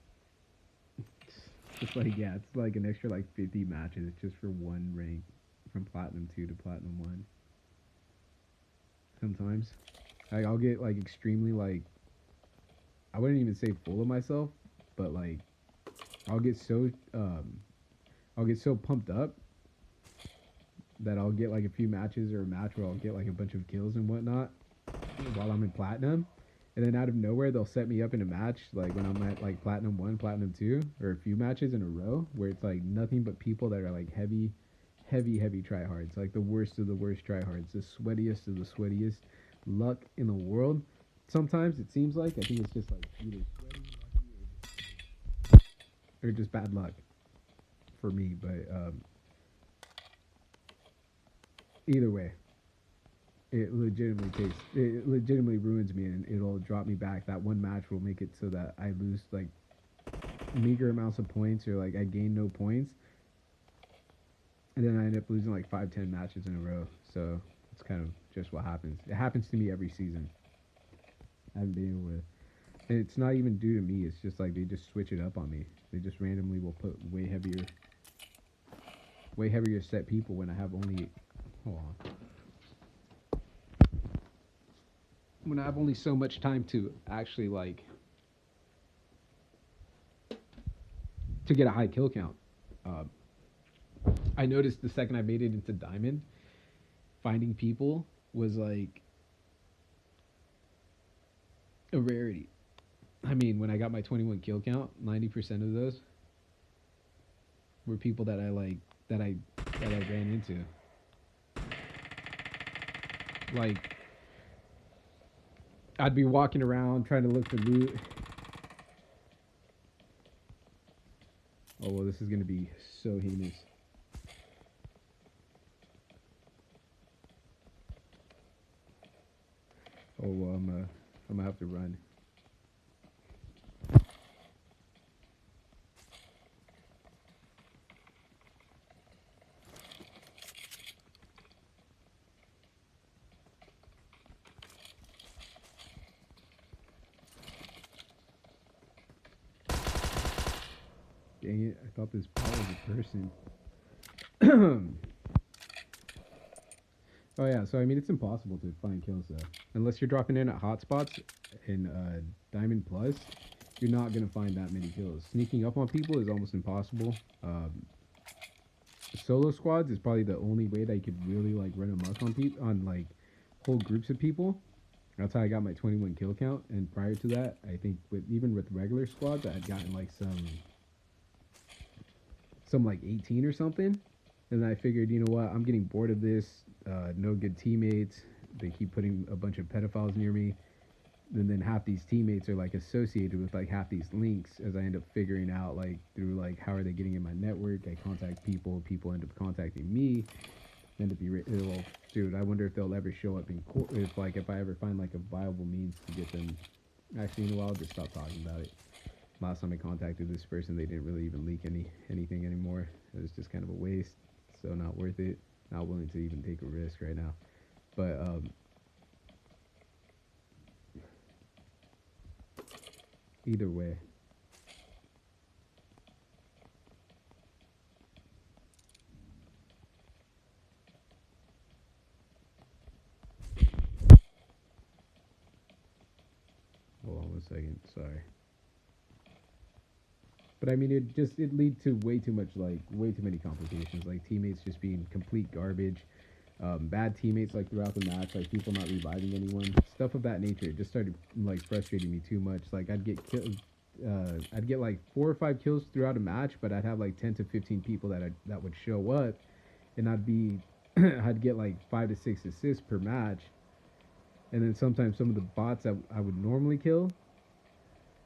It's like, yeah, it's like an extra like 50 matches just for one rank from Platinum 2 to Platinum 1. Sometimes. Like, I'll get like extremely like, I wouldn't even say full of myself, but like I'll get so pumped up that I'll get like a few matches or a match where I'll get like a bunch of kills and whatnot, while I'm in platinum, and then out of nowhere they'll set me up in a match like when I'm at like platinum 1, platinum 2, or a few matches in a row where it's like nothing but people that are like heavy tryhards, like the worst of the worst tryhards, the sweatiest of the sweatiest luck in the world. Sometimes it seems like I think it's just like either sweaty, lucky, or just bad luck for me. But either way, it legitimately ruins me, and it'll drop me back. That one match will make it so that I lose like meager amounts of points, or like I gain no points, and then I end up losing like 5, 10 matches in a row. So it's kind of just what happens. It happens to me every season. I haven't been able to, and it's not even due to me. It's just like they just switch it up on me. They just randomly will put way heavier set people when I have only. Hold on. When I have only so much time to actually like to get a high kill count. Um, I noticed the second I made it into diamond, finding people was like a rarity. I mean, when I got my 21 kill count, 90% of those were people that I like that I ran into. Like I'd be walking around trying to look for loot. Oh well, this is gonna be so heinous. Oh well, I'm gonna have to run. Dang it! I thought this ball was a person. Oh yeah, so I mean it's impossible to find kills though, unless you're dropping in at hotspots in Diamond Plus. You're not gonna find that many kills. Sneaking up on people is almost impossible. Solo squads is probably the only way that you could really like run amok on people, on like whole groups of people. That's how I got my 21 kill count. And prior to that, I think with regular squads, I had gotten like some like 18 or something. And then I figured, you know what, I'm getting bored of this. No good teammates. They keep putting a bunch of pedophiles near me. And then half these teammates are like associated with like half these links, as I end up figuring out like through like how are they getting in my network. I contact people, people end up contacting me, end up well, dude, I wonder if they'll ever show up in court, if I ever find like a viable means to get them. Actually, you know what, I'll just stop talking about it. Last time I contacted this person, they didn't really even leak anything anymore. It was just kind of a waste, so not worth it. Not willing to even take a risk right now. But either way, hold on one second, sorry. But I mean, it leads to way too many complications, like teammates just being complete garbage, bad teammates like throughout the match, like people not reviving anyone, stuff of that nature. It just started like frustrating me too much. Like I'd get like 4 or 5 kills throughout a match, but I'd have like 10 to 15 people that would show up, and I'd get like 5 to 6 assists per match, and then sometimes some of the bots that I would normally kill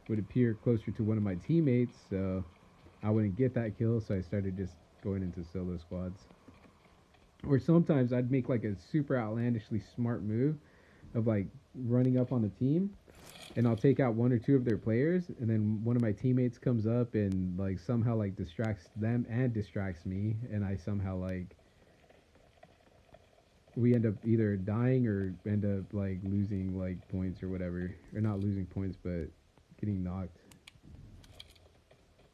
would appear closer to one of my teammates, so I wouldn't get that kill, so I started just going into solo squads. Or sometimes I'd make like a super outlandishly smart move of like running up on the team, and I'll take out 1 or 2 of their players, and then one of my teammates comes up and like somehow like distracts them and distracts me, and I somehow like we end up either dying or end up like losing like points or whatever, or not losing points, but getting knocked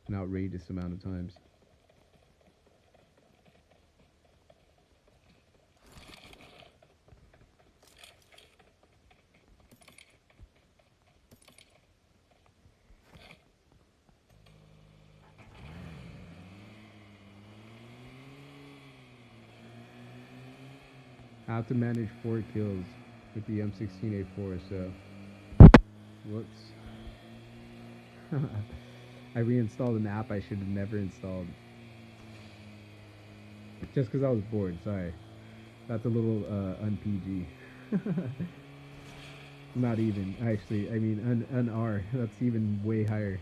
an outrageous amount of times. I have to manage 4 kills with the M16A4. So, whoops. I reinstalled an app I should have never installed. Just because I was bored, sorry. That's a little un-PG. Not even, actually. I mean, un-R. That's even way higher.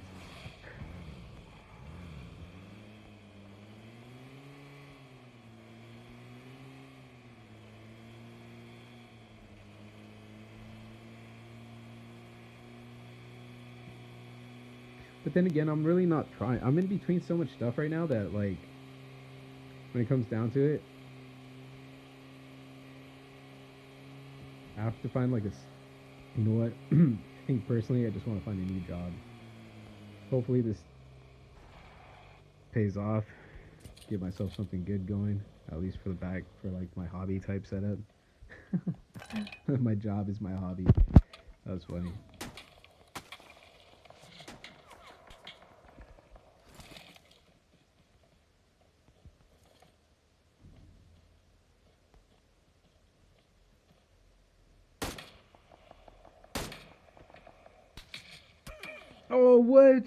But then again, I'm really not trying. I'm in between so much stuff right now that, like, when it comes down to it, I have to find, like, you know what? I think personally, I just want to find a new job. Hopefully this pays off. Give myself something good going, at least for the back, for, like, my hobby type setup. My job is my hobby. That was funny. Oh, what?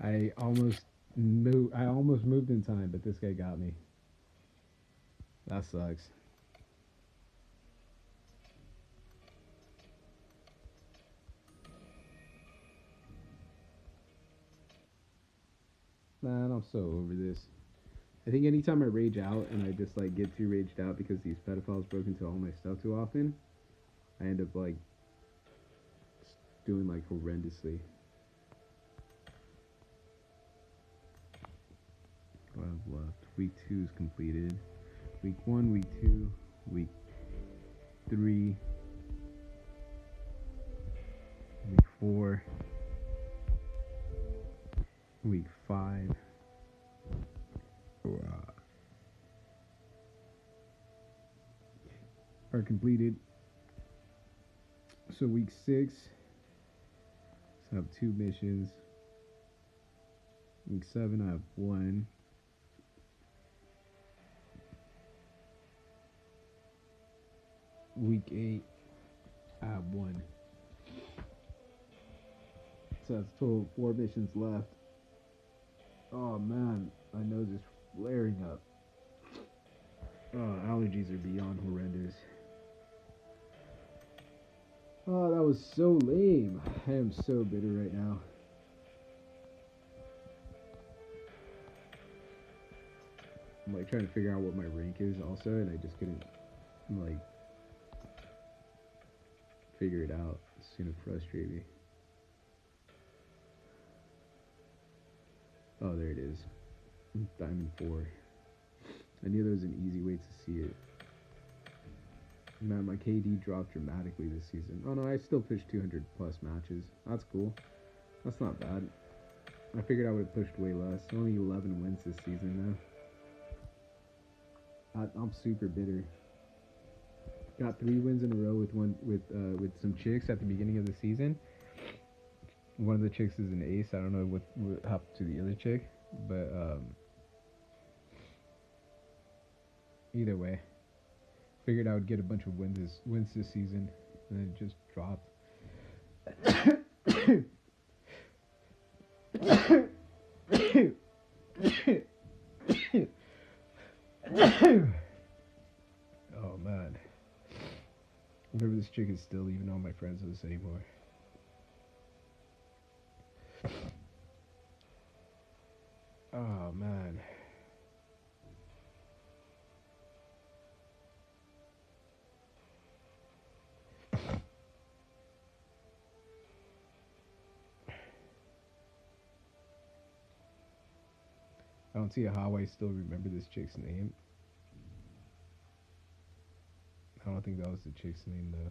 I almost moved in time, but this guy got me. That sucks. Man, I'm so over this. I think anytime I rage out and I just like get too raged out because these pedophiles broke into all my stuff too often, I end up like doing like horrendously. 12 left. Week 2 is completed. Week 1, week 2, week 3, week 4, week 5. Are completed. So week 6, so I have 2 missions. Week 7, I have 1. Week 8, I have 1. So that's a total of 4 missions left. Oh man, my nose is flaring up. Oh, allergies are beyond horrendous. Oh, that was so lame. I am so bitter right now. I'm like trying to figure out what my rank is also, and I just couldn't like figure it out. It's gonna frustrate me. Oh, there it is. Diamond 4. I knew there was an easy way to see it. Man, my KD dropped dramatically this season. Oh no, I still pushed 200 plus matches. That's cool. That's not bad. I figured I would have pushed way less. Only 11 wins this season though. I'm super bitter. Got 3 wins in a row with some chicks at the beginning of the season. One of the chicks is an ace. I don't know what happened to the other chick, but either way, figured I would get a bunch of wins this season, and it just dropped. Oh man, whatever, this chick is still even on my friends list anymore. Oh man. I don't see how I still remember this chick's name. I don't think that was the chick's name though.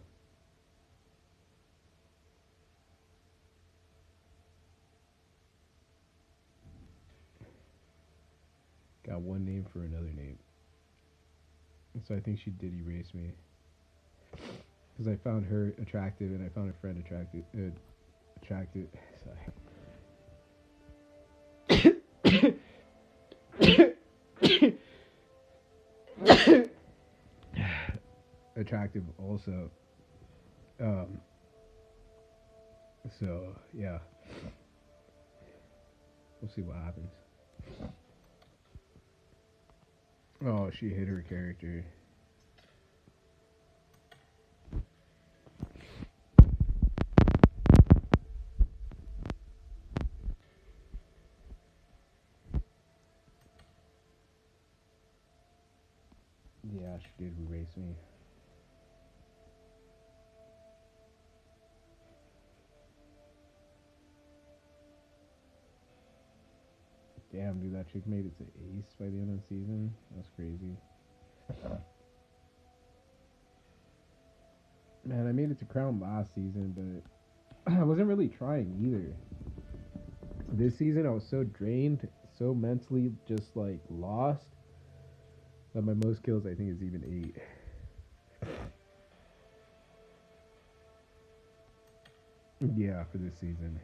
Got one name for another name. So I think she did erase me. Because I found her attractive and I found a friend attractive. Sorry. attractive also. Um, so yeah, we'll see what happens. Oh, she hit her character. Yeah, she did erase me. Damn, dude, that chick made it to ace by the end of the season. That's crazy. Man, I made it to crown last season, but I wasn't really trying either. This season, I was so drained, so mentally just like lost that my most kills, I think, is even 8. Yeah, for this season.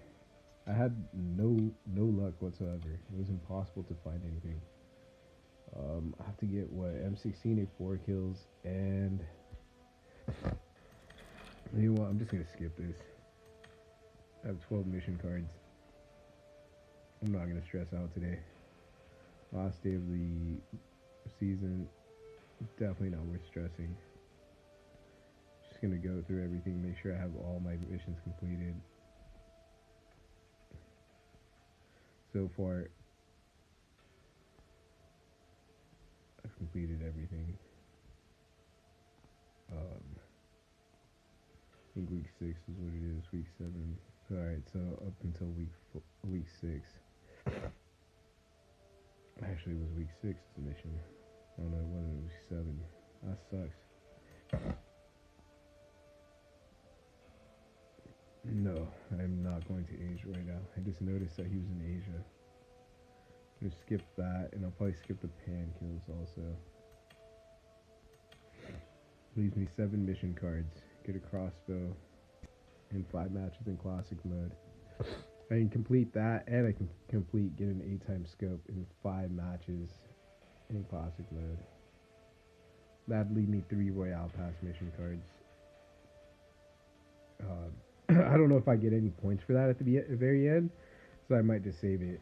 I had no luck whatsoever. It was impossible to find anything. I have to get what M16 at 4 kills, and you know what? I'm just gonna skip this. I have 12 mission cards. I'm not gonna stress out today. Last day of the season, definitely not worth stressing. Just gonna go through everything, make sure I have all my missions completed. So far, I've completed everything. I think week 6 is what it is. Week 7. Alright, so up until week 6. Actually, it was week 6 the mission. Oh no, it wasn't. It was week 7. That sucks. No, I'm not going to Asia right now. I just noticed that he was in Asia. I'm gonna skip that, and I'll probably skip the pan kills also. Leaves me 7 mission cards. Get a crossbow and 5 matches in classic mode. I can complete that, and I can get an 8-time scope in 5 matches in classic mode. That'd leave me 3 Royale Pass mission cards. I don't know if I get any points for that at the very end, so I might just save it.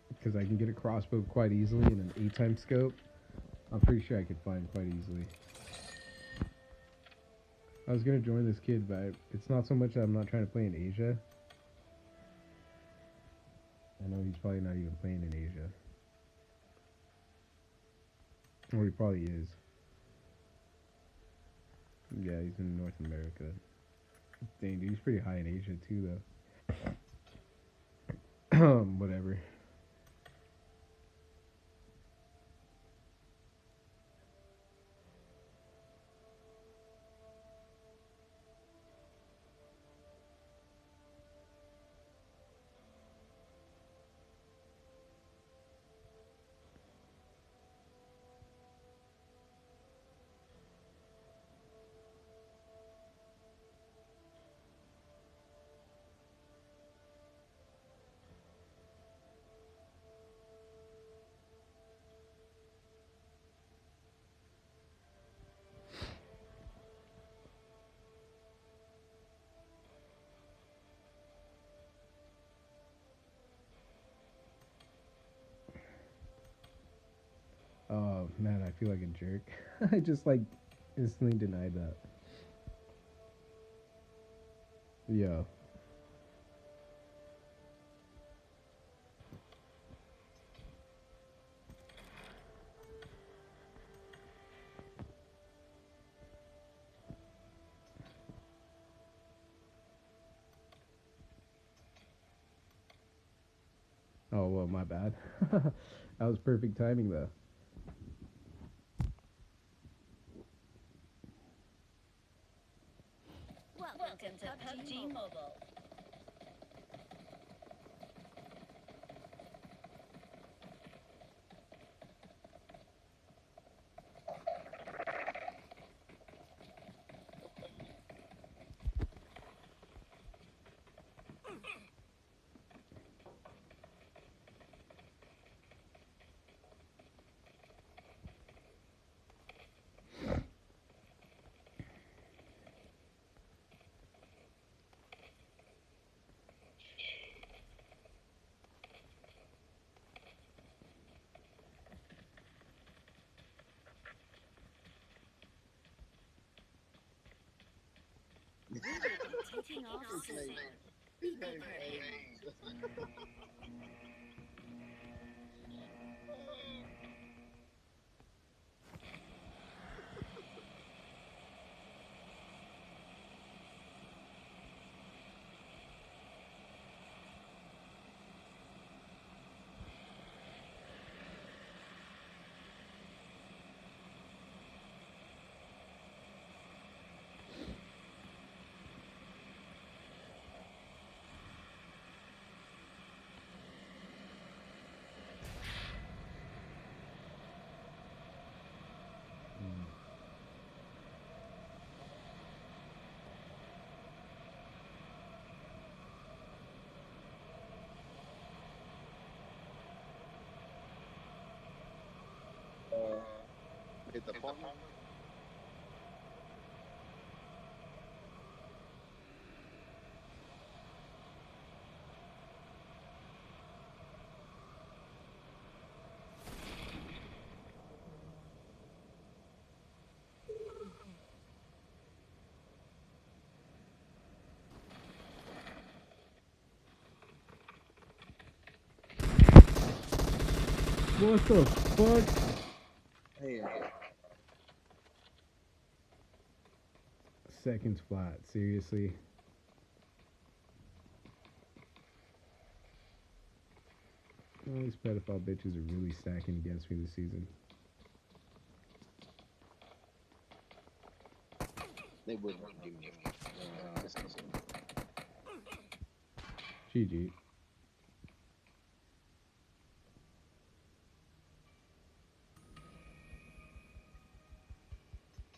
Because I can get a crossbow quite easily and an 8-time scope. I'm pretty sure I could find quite easily. I was gonna join this kid, but it's not so much that I'm not trying to play in Asia. I know he's probably not even playing in Asia. Or he probably is. Yeah, he's in North America. Dang, dude, he's pretty high in Asia too, though. Whatever. Oh man, I feel like a jerk. I just like instantly denied that. Yeah. Oh well, my bad. That was perfect timing though. Welcome to PUBG Mobile. taking off soon. Be prepared. Hit the phone. What the fuck? Hey, Seconds flat. Seriously. All these pedophile bitches are really stacking against me this season. they wouldn't give me. GG.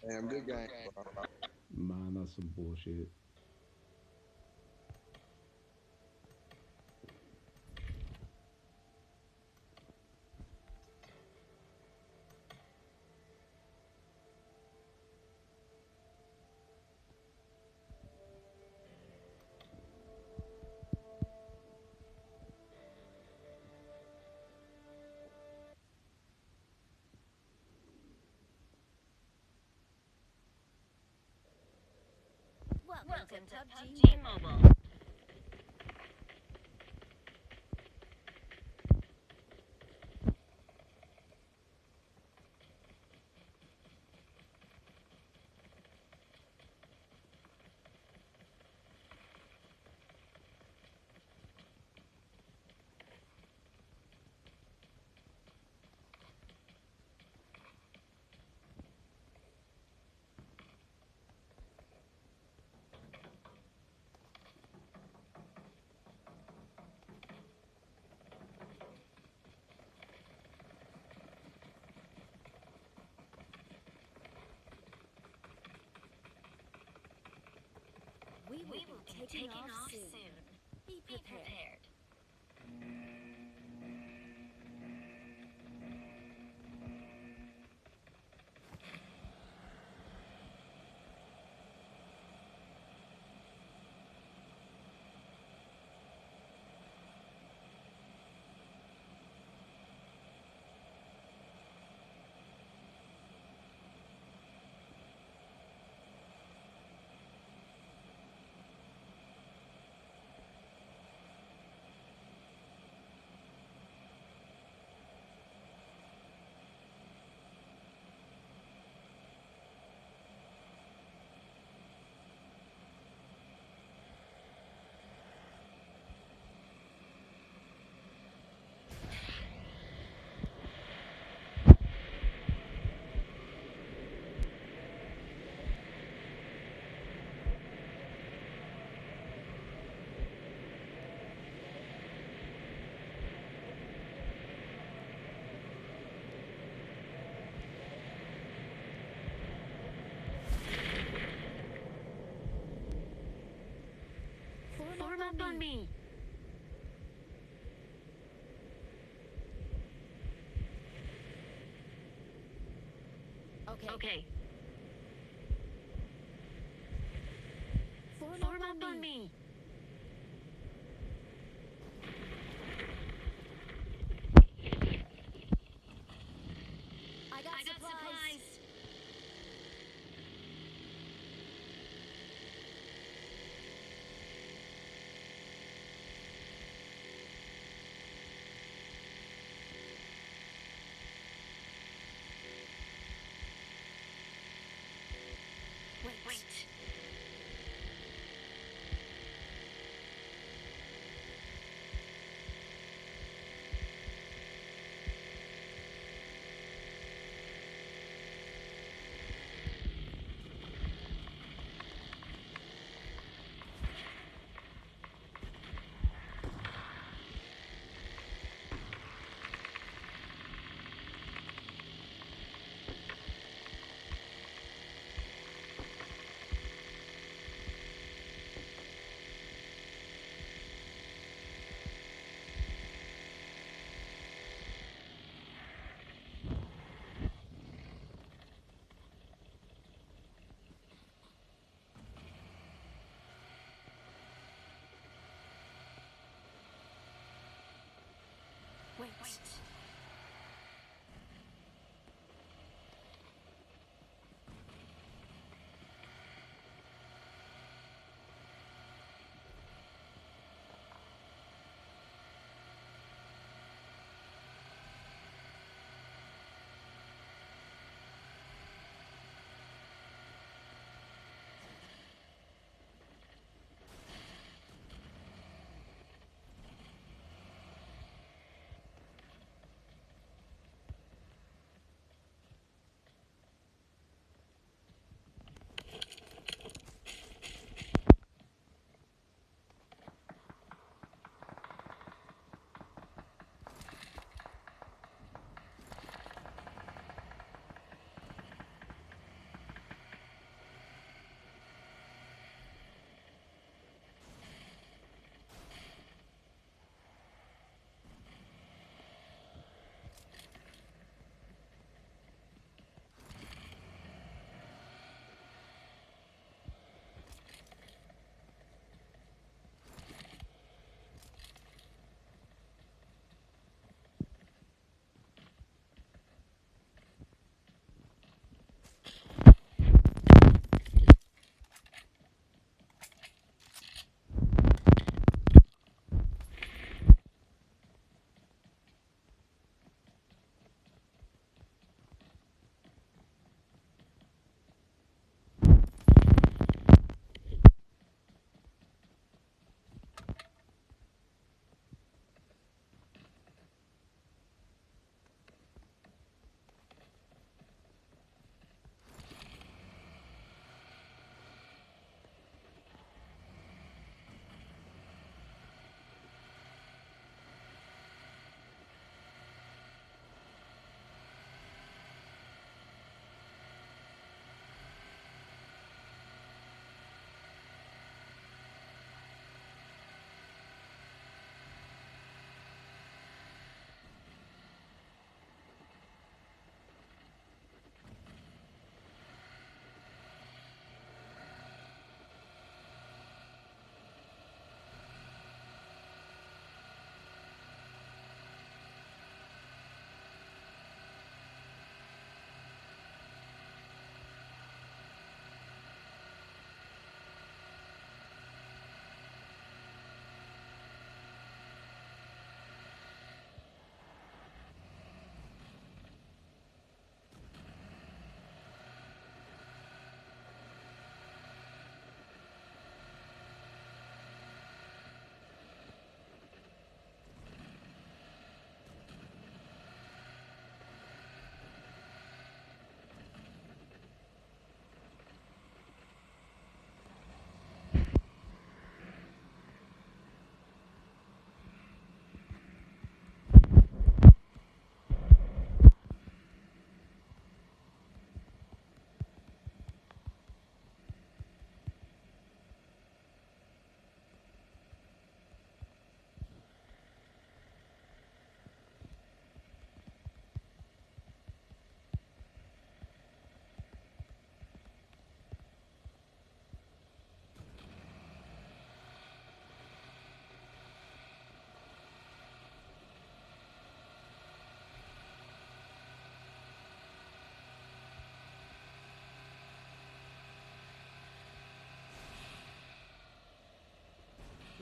Damn good game. Man, that's some bullshit. Welcome to PUBG Mobile. We will be taking off soon. Be prepared. Form up on me. Okay. Form up on me. I got supplies.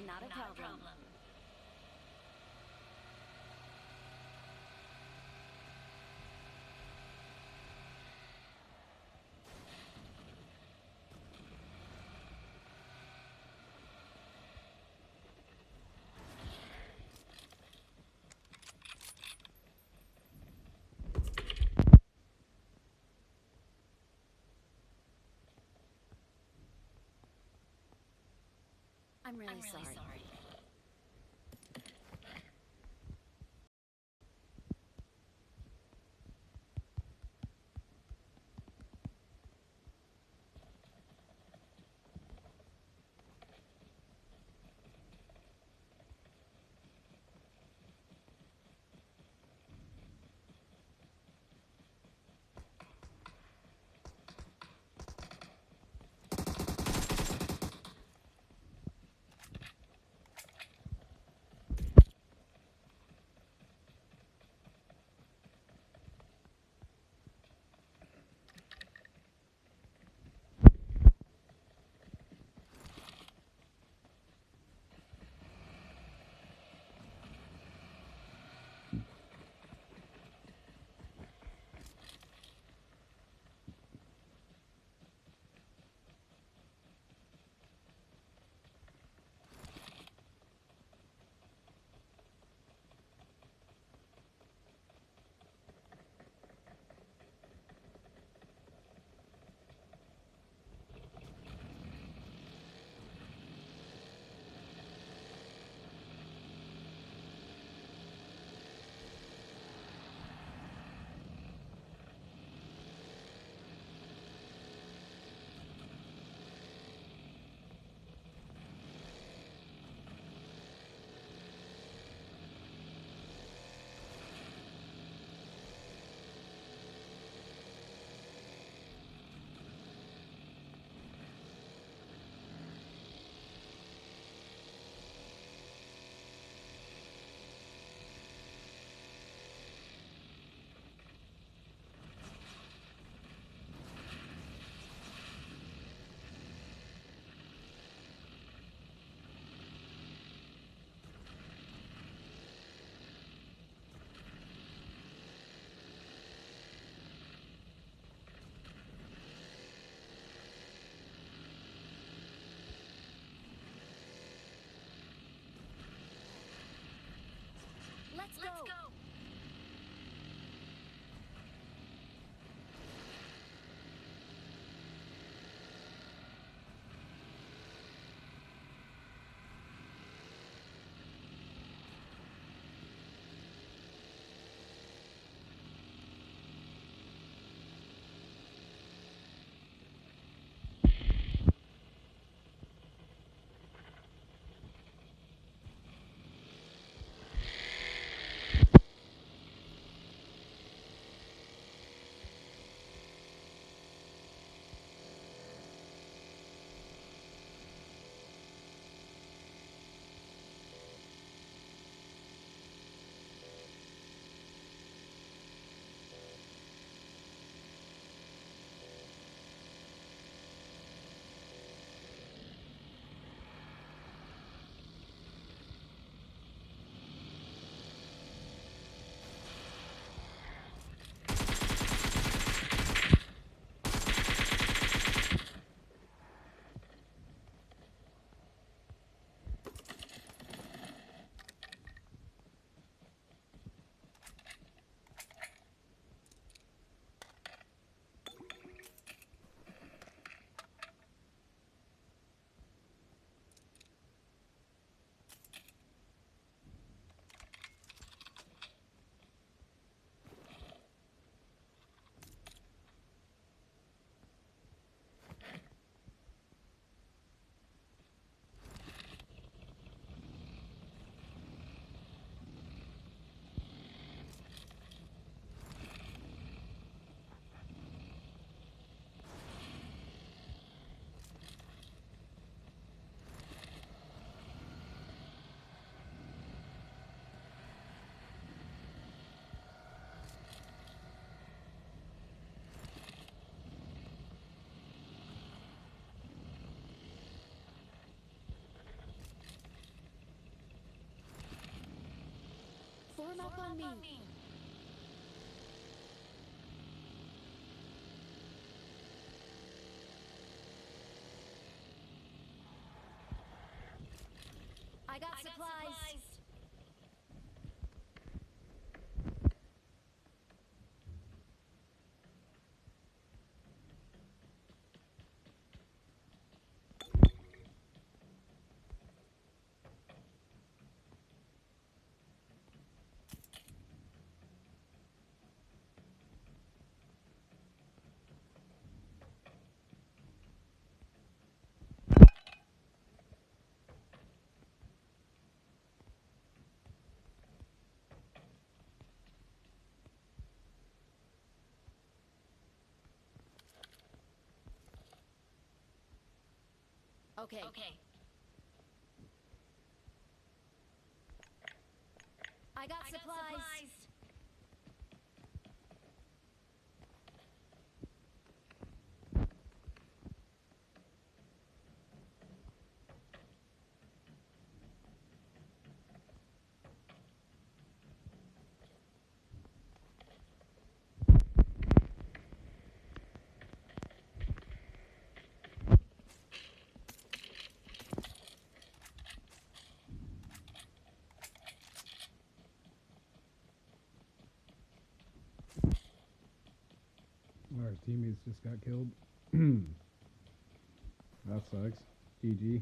Not a problem. I'm really sorry. Let's go. Form up on me. I got supplies. Okay. I got supplies. Our teammates just got killed. That sucks. GG.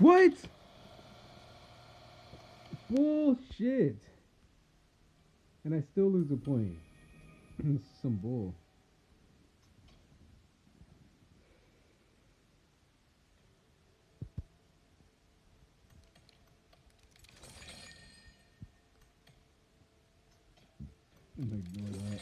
What? Bullshit. And I still lose a point. This is some bull. I'm gonna ignore that.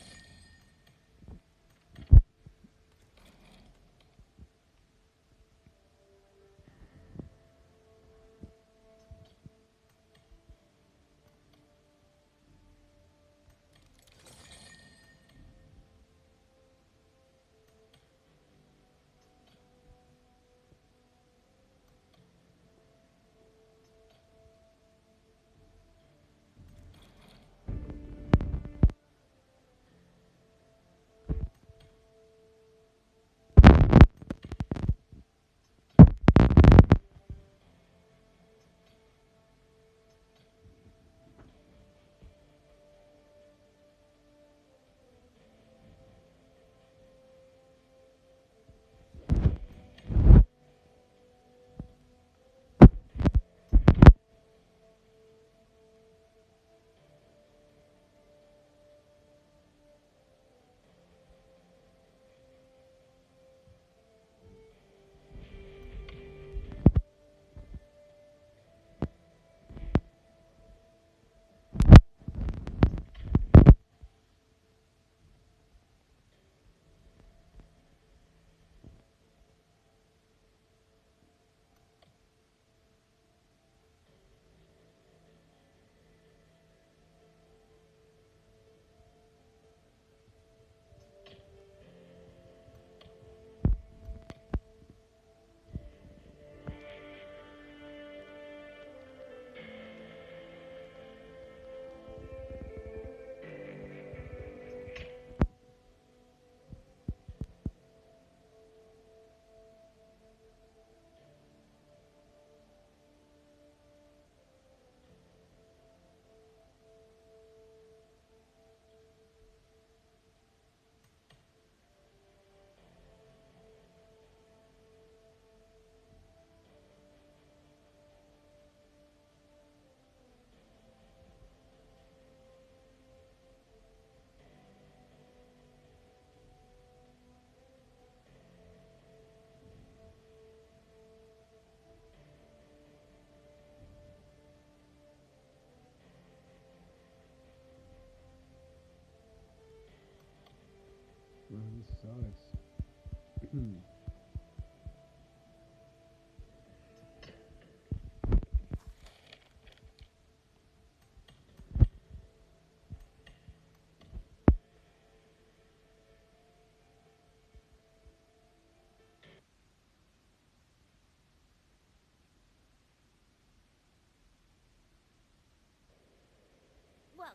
Bro, this sucks.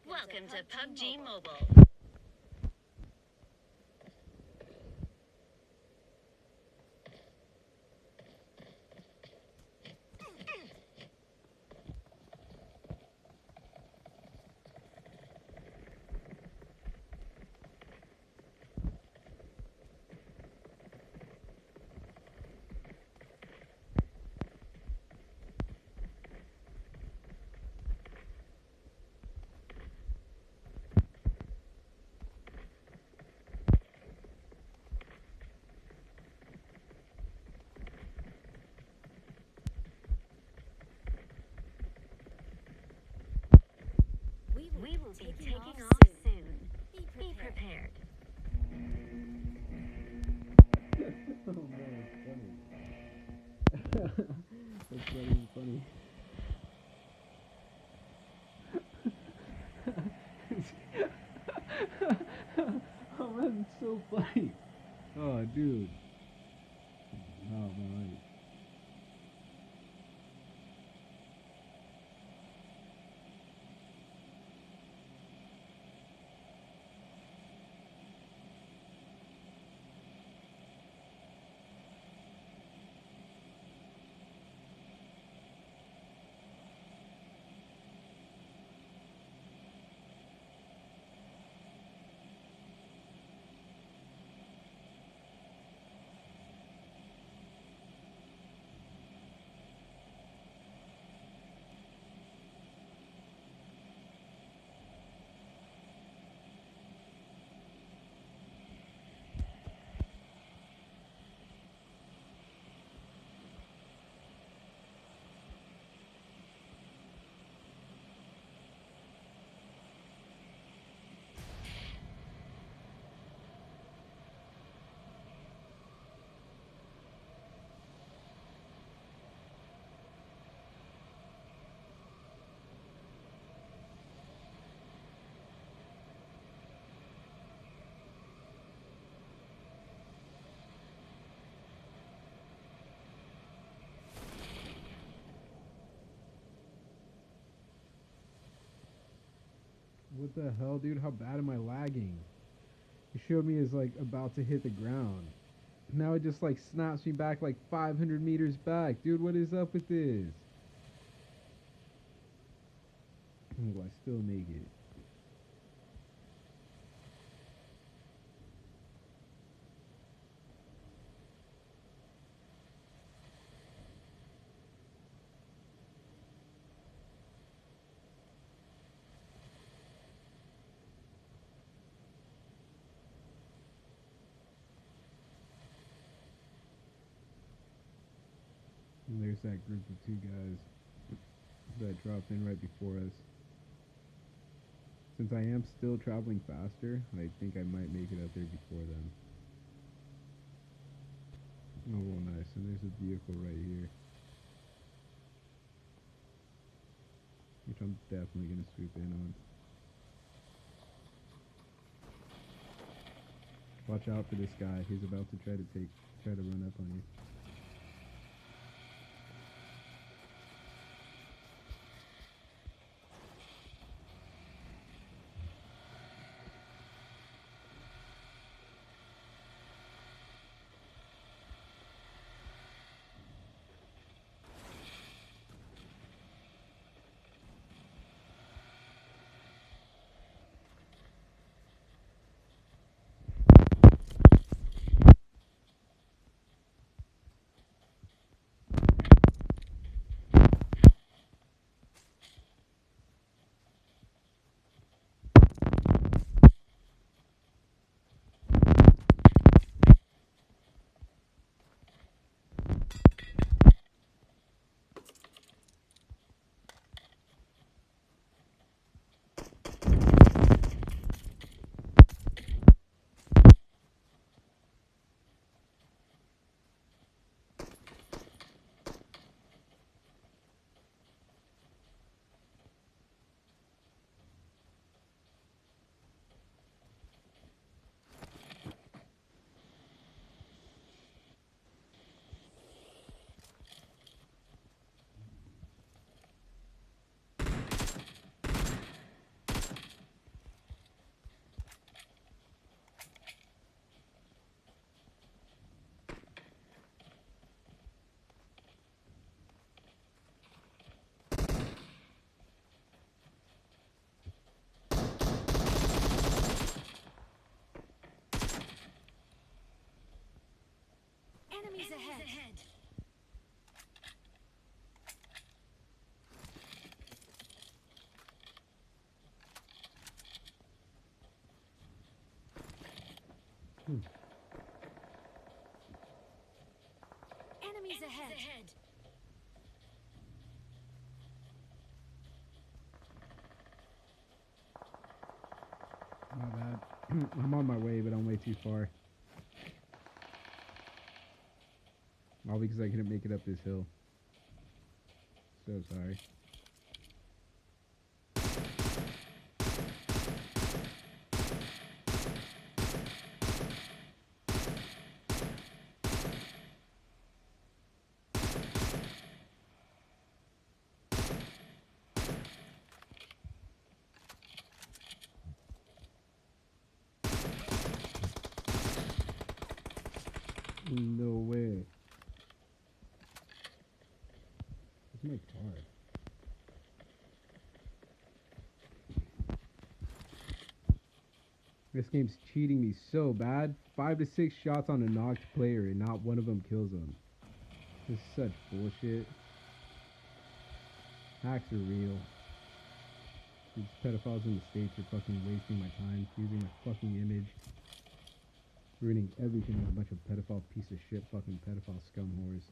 Welcome to PUBG Mobile. We will be taking off soon. Be prepared. Oh man, it's funny. That's not even funny. Oh man, it's so funny. Oh dude. Oh man. What the hell, dude? How bad am I lagging? It showed me as like about to hit the ground. Now it just like snaps me back like 500 meters back. Dude, what is up with this? Oh, I still make it. And there's that group of two guys that dropped in right before us. Since I am still traveling faster, I think I might make it up there before them. Oh, well, nice. And there's a vehicle right here, which I'm definitely going to swoop in on. Watch out for this guy. He's about to try to run up on you. Enemies ahead. Enemies ahead. My bad. I'm on my way, but I'm way too far. All because I couldn't make it up this hill. So sorry. No way. Where's my car? This game's cheating me so bad. 5 to 6 shots on a knocked player and not one of them kills them. This is such bullshit. Hacks are real. These pedophiles in the States are fucking wasting my time, using my fucking image, ruining everything with a bunch of pedophile piece of shit fucking pedophile scum whores.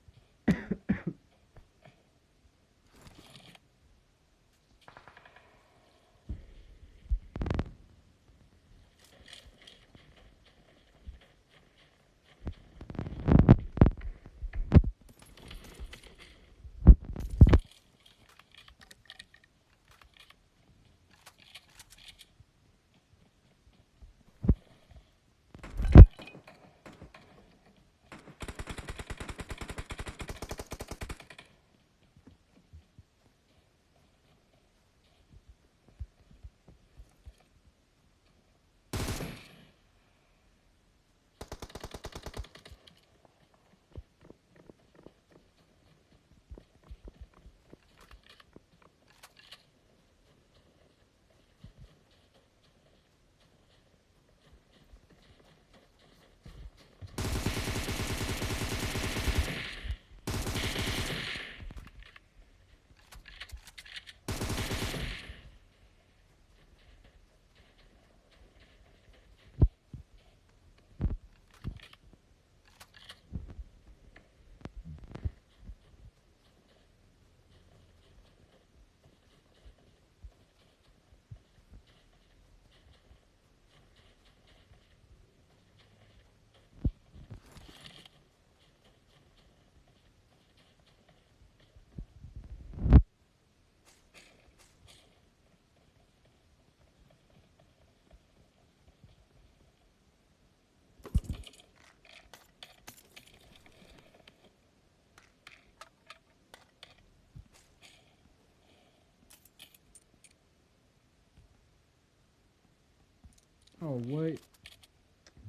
Oh, what?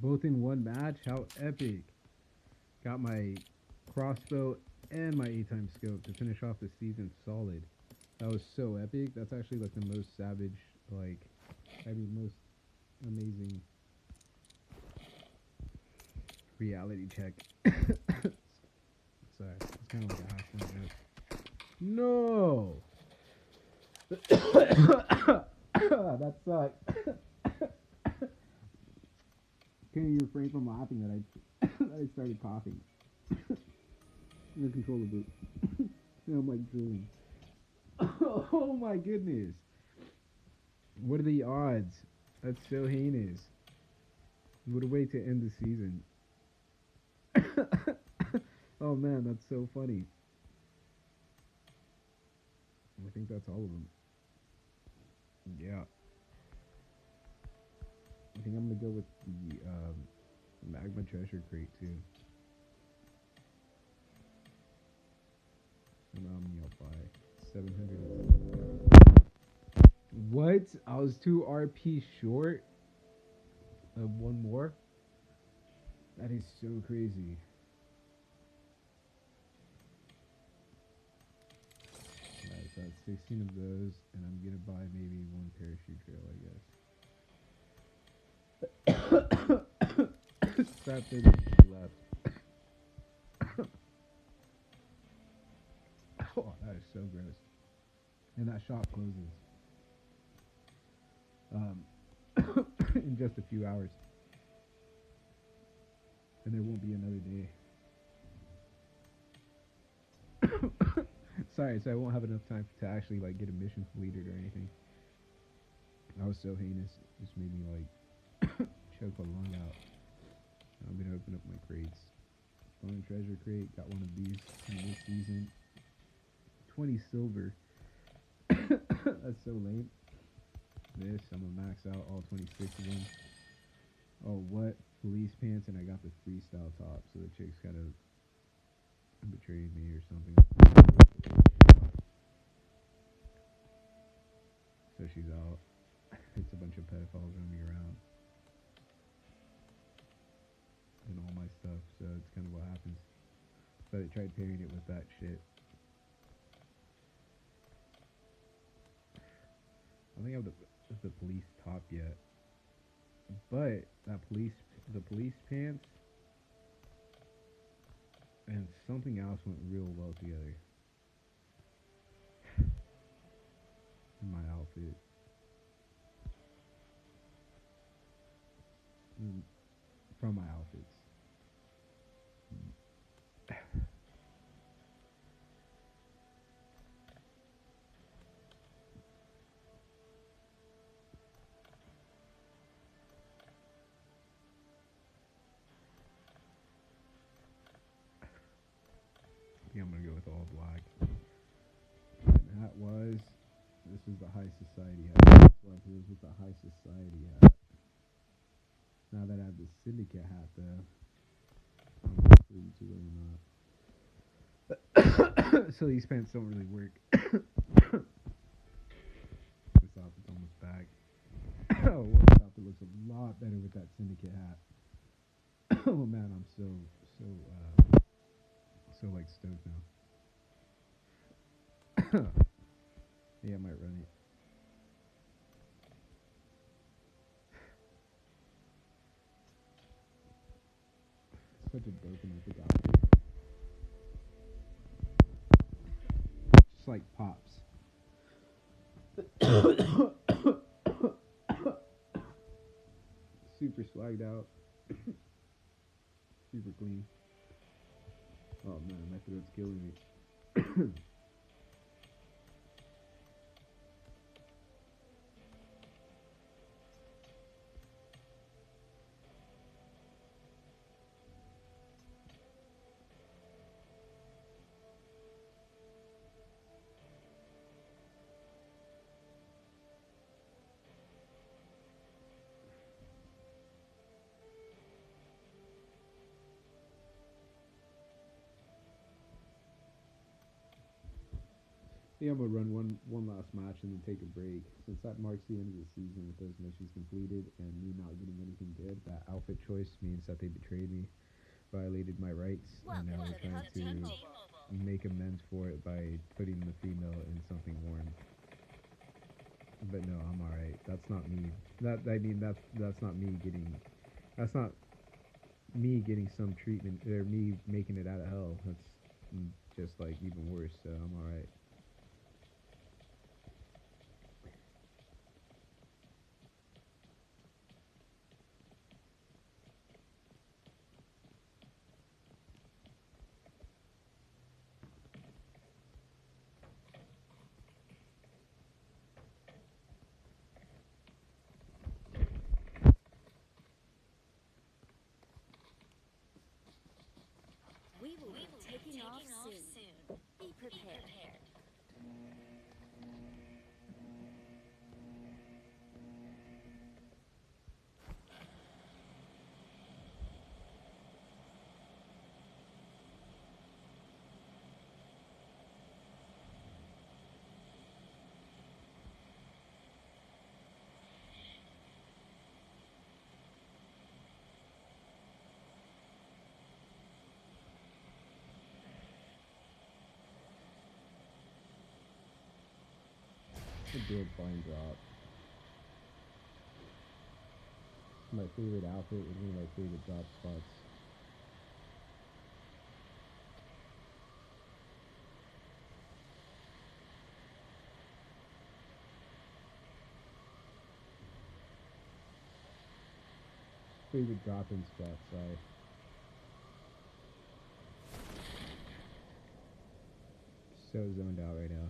Both in one match? How epic. Got my crossbow and my 8x scope to finish off the season solid. That was so epic. That's actually like the most savage, like, most amazing reality check. Sorry, it's kind of like a half point joke. No! That sucked. Can't refrain from laughing that I started coughing. Uncontrollably. Now I'm like drooling. Oh my goodness. What are the odds? That's so heinous. What a way to end the season. Oh man, that's so funny. I think that's all of them. Yeah. I think I'm gonna go with the magma treasure crate too. I'll buy 700. What? I was 2 RP short of one more? That is so crazy. Alright, so that's 16 of those, and I'm gonna buy maybe 1 parachute trail, I guess. Scrap 30 left. Oh, that is so gross. And that shop closes. In just a few hours. And there won't be another day. Sorry, so I won't have enough time to actually like get a mission completed or anything. That was so heinous. It just made me like choke a lung out. I'm gonna open up my crates. Fun treasure crate, got one of these in this season. 20 silver. That's so lame. This, I'm gonna max out all 26 of them. Oh, what? Police pants, and I got the freestyle top, so the chick's kind of betrayed me or something. So she's out. It's a bunch of pedophiles roaming around. And all my stuff, so it's kind of what happens. But I tried pairing it with that shit. I don't think I have the police top yet. But the police pants and something else went real well together. In my outfit. From my outfits. I think I'm gonna go with all black. And that was, this is the high society hat. This was with the high society hat. Now that I have the syndicate hat though, I'm not free to or not. So these pants don't really work. This outfit's almost back. Oh, well, this outfit looks a lot better with that syndicate hat. Oh man, I'm so like stoked now. Yeah, I might run it. Such a dope and epic outfit. Just like Pops. Super swagged out. Super clean. Oh man, my throat's killing me. Yeah, I'm gonna run one last match and then take a break. Since that marks the end of the season with those missions completed and me not getting anything good, that outfit choice means that they betrayed me, violated my rights, and now Welcome they're to trying PUBG to Mobile. make amends for it by putting the female in something warm. But no, I'm alright. That's not me. That I mean that's not me getting. That's not me getting some treatment or me making it out of hell. That's just like even worse. So I'm alright. We will be taking off soon. Be prepared. A good flying drop. My favorite outfit is one of my favorite drop spots. Favorite drop-in spot. Sorry. So zoned out right now.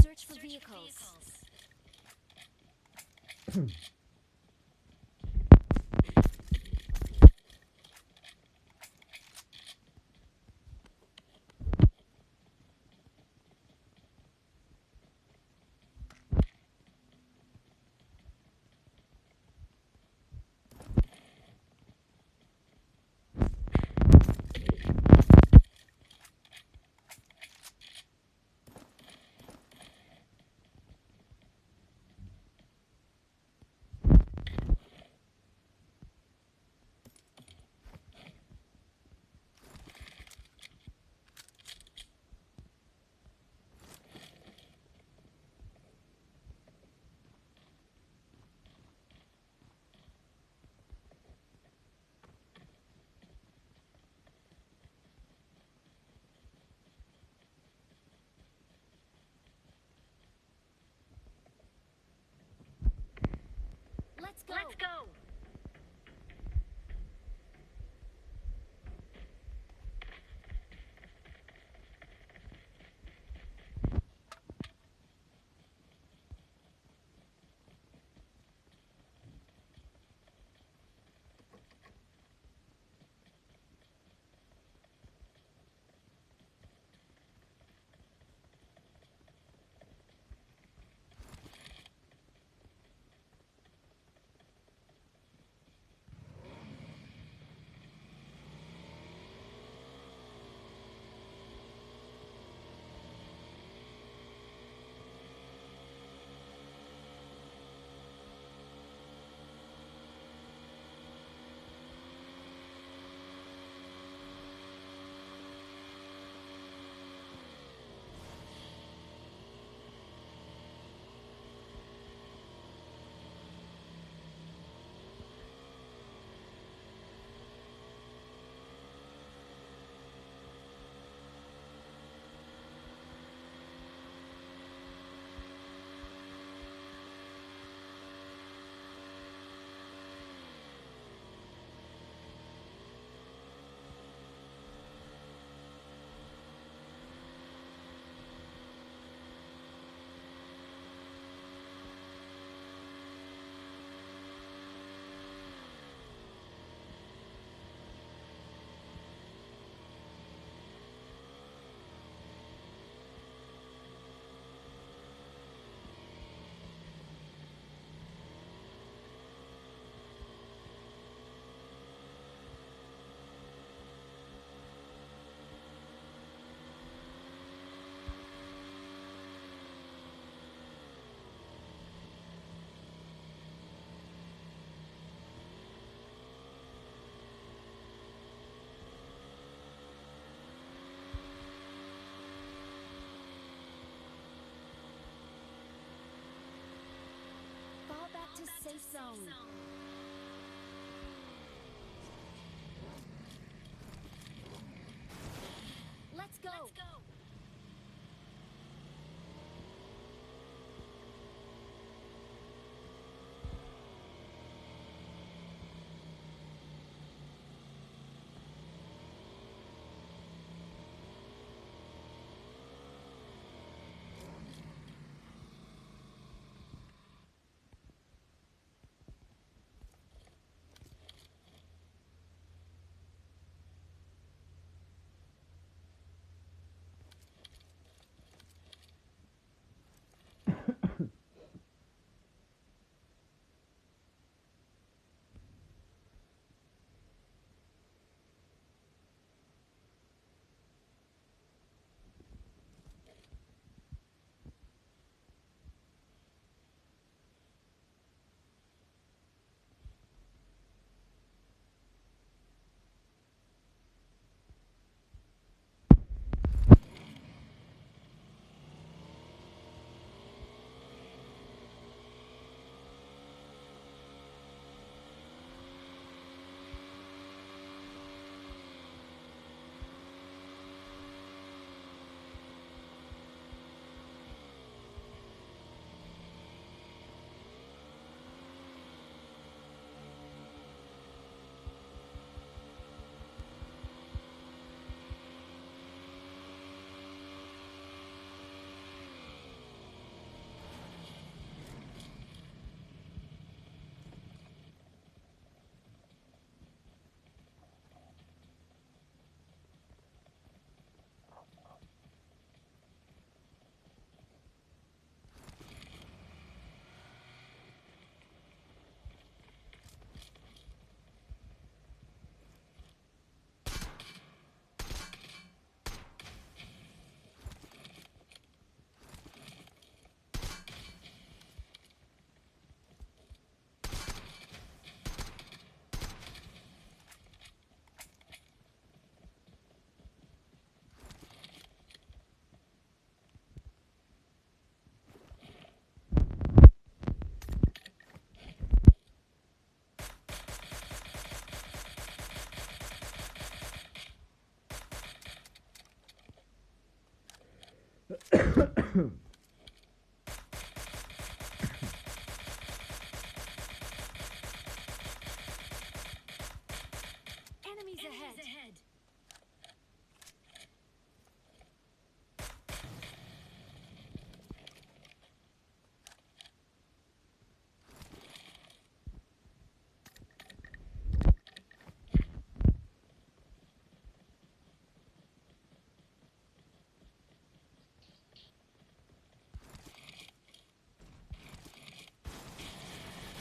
Search for vehicles. Let's go. Let's go. safe zone. Let's go. Enemies ahead.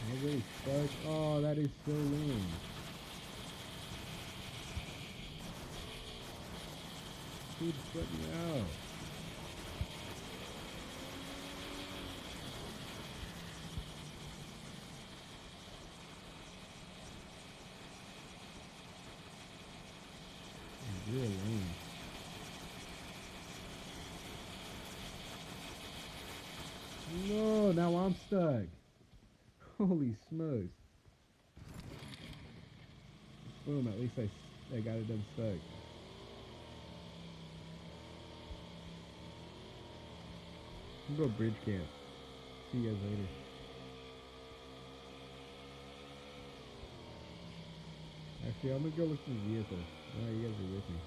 I really stuck. Oh, that is so lame. Dude, shut me out. It's real lame. No, now I'm stuck. Holy smokes. Boom, at least I got it done stuck. I'm gonna go bridge camp. See you guys later. Actually, I'm gonna go look for the vehicle. Oh, you guys are with me.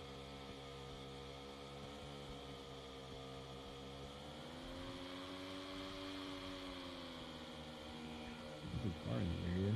There's a car in the area.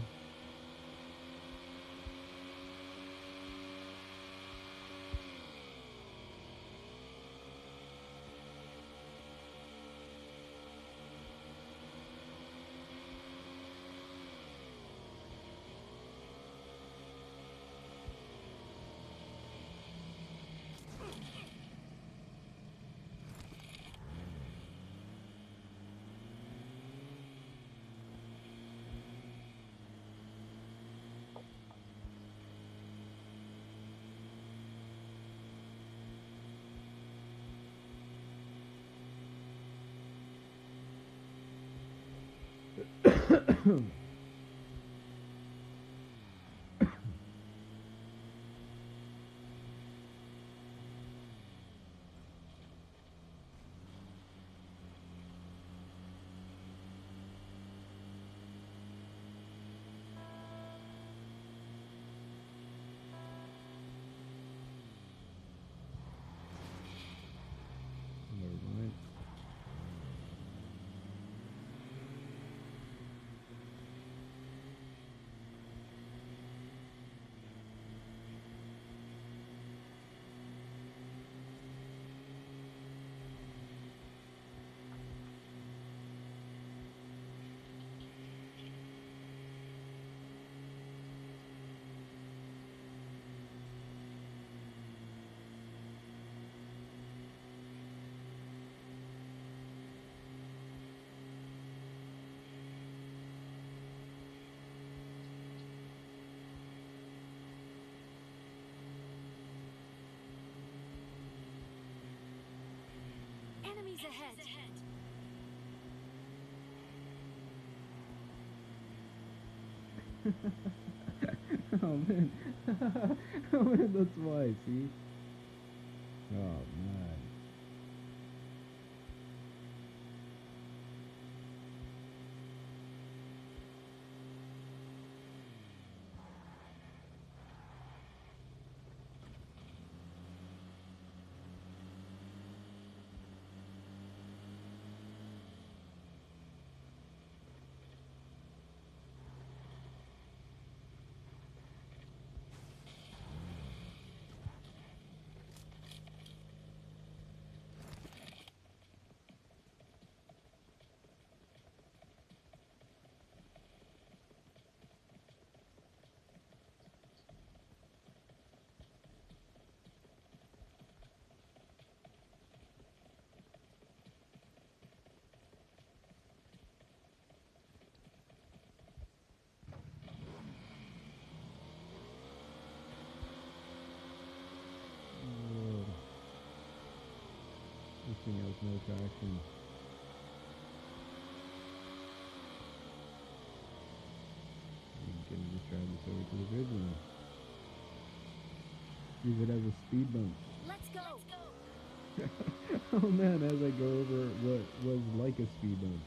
Enemies ahead. Oh man. Oh man, that's why, see? Oh man. Whoa. This thing has no traction. I'm gonna just drive this over to the bridge now. Use it as a speed bump. Let's go. Oh man, as I go over what was like a speed bump.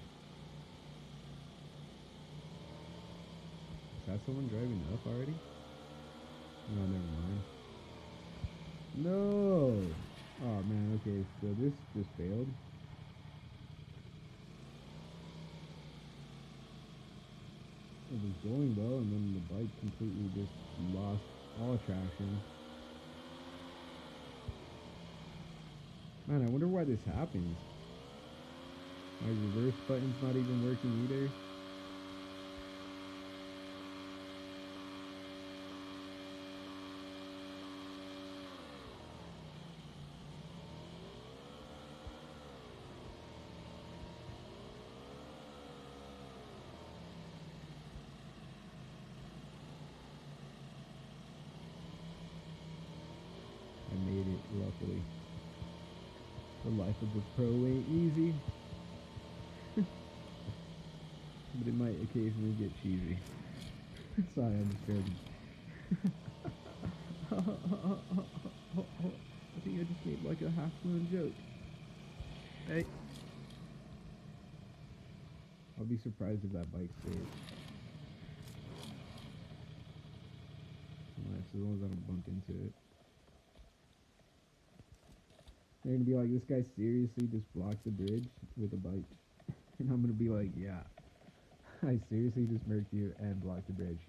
Is that someone driving up already? No, never mind. No! Oh man, okay, so this just failed. It was going well, and then the bike completely just lost all traction. Man, I wonder why this happens. My reverse button's not even working either. I made it, luckily. The life of a pro ain't easy. But it might occasionally get cheesy. Sorry, I'm just joking. I think I just made like a half-blown joke. Hey. I'll be surprised if that bike stays. Unless as long as I don't bump into it. They're gonna be like, this guy seriously just blocked the bridge with a bike. And I'm gonna be like, yeah. I seriously just murked you and blocked the bridge.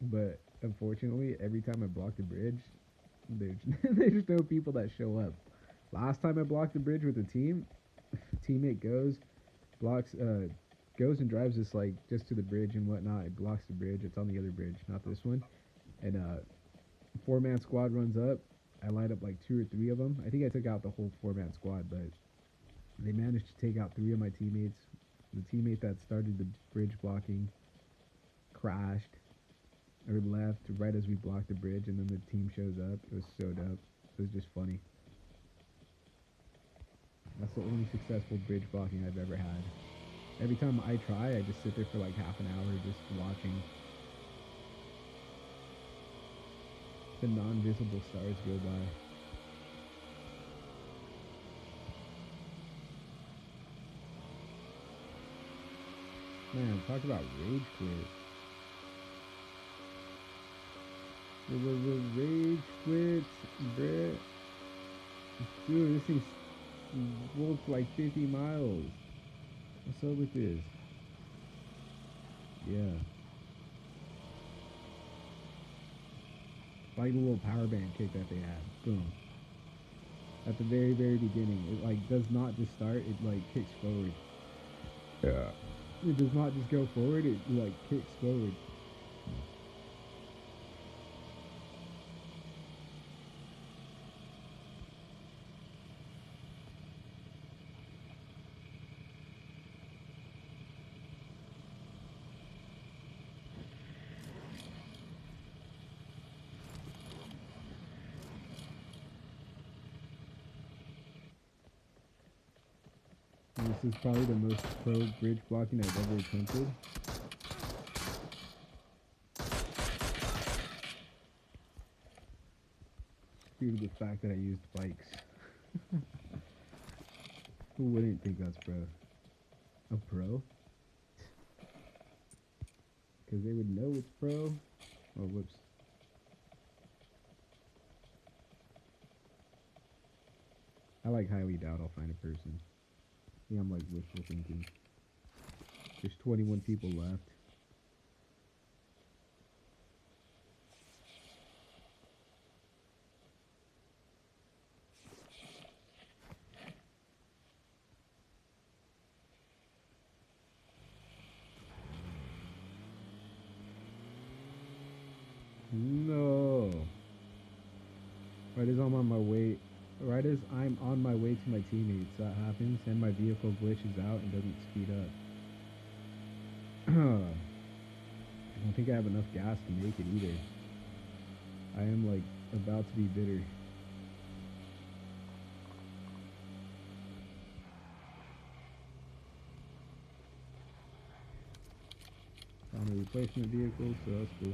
But unfortunately, every time I block the bridge, there's no people that show up. Last time I blocked the bridge with a teammate blocks, goes and drives us like just to the bridge and whatnot. It blocks the bridge. It's on the other bridge, not this one. And four-man squad runs up. I light up like 2 or 3 of them. I think I took out the whole 4-man squad, but they managed to take out 3 of my teammates. The teammate that started the bridge blocking crashed or left right as we blocked the bridge, and then the team shows up. It was so dope. It was just funny. That's the only successful bridge blocking I've ever had. Every time I try, I just sit there for like half an hour just watching the non-visible stars go by. Man, talk about rage quit. Rage quit, bruh. Dude, this thing's rolled for like 50 miles. What's up with this? Yeah. Like the little power band kick that they had. Boom. At the very, very beginning. It like does not just start, it like kicks forward. Yeah. It does not just go forward, it like kicks forward. And this is probably the most pro bridge blocking I've ever attempted. Due to the fact that I used bikes. Who wouldn't think that's pro? A pro? Because they would know it's pro. Oh, whoops. I highly doubt I'll find a person. I think I'm wishful thinking. There's 21 people left. No. Right as I'm on my way, right as I'm on my way to my teammates, that happens, and my vehicle glitches out and doesn't speed up. I don't think I have enough gas to make it either. I am about to be bitter. Found a replacement vehicle, so that's cool.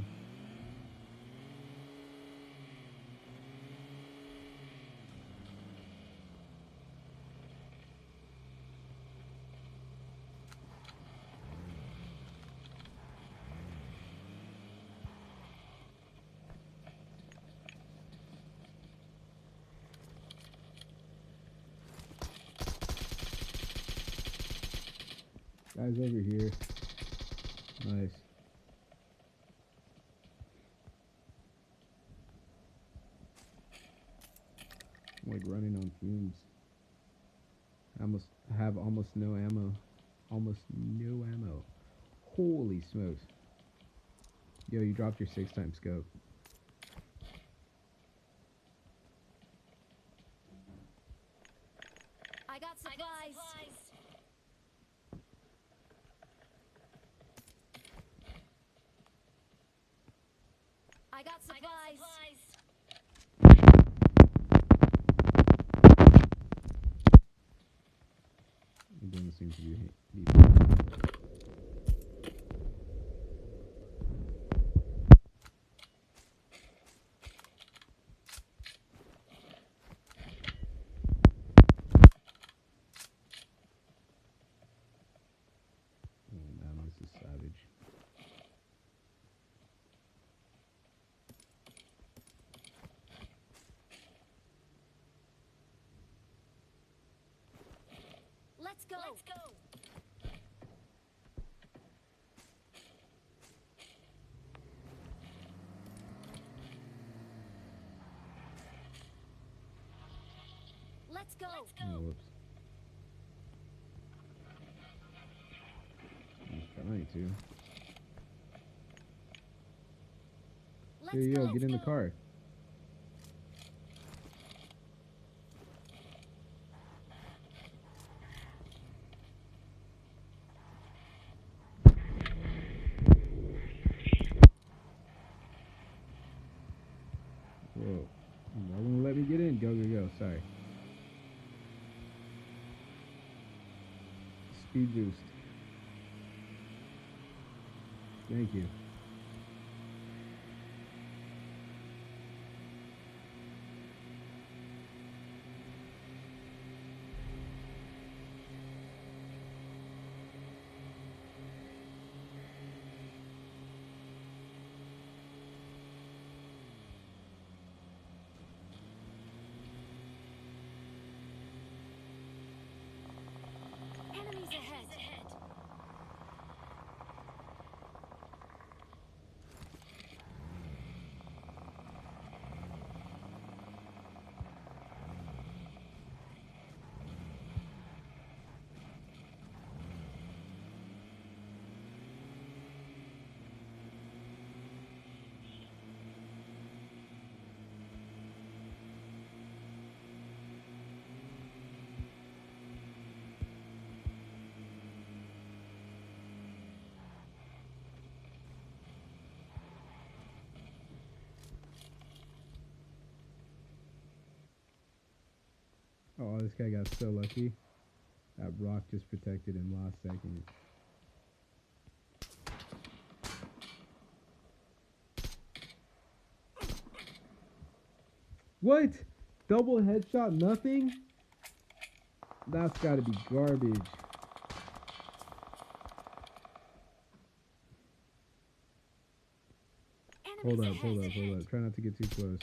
Guys over here. Nice. I'm running on fumes. I have almost no ammo. Almost no ammo. Holy smokes. Yo, you dropped your 6x scope. I got supplies. I got supplies. It doesn't seem to be. Oh man, this is savage. Let's go. Let's go. Oh, whoops. I'm trying to. Here you go, get in the car. Whoa. You're not gonna let me get in. Go, go, go. Sorry. Speed boost. Thank you. Enemies ahead. Oh, this guy got so lucky. That rock just protected him last second. What? Double headshot, nothing? That's gotta be garbage. Hold up, hold up, hold up. Try not to get too close.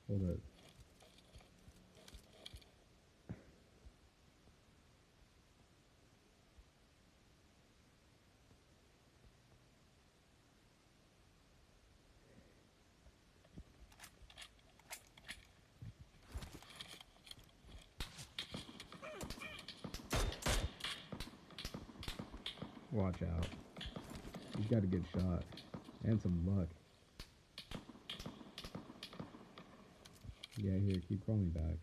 Hold up. Watch out. He's got a good shot. And some luck. Yeah, here, keep crawling back.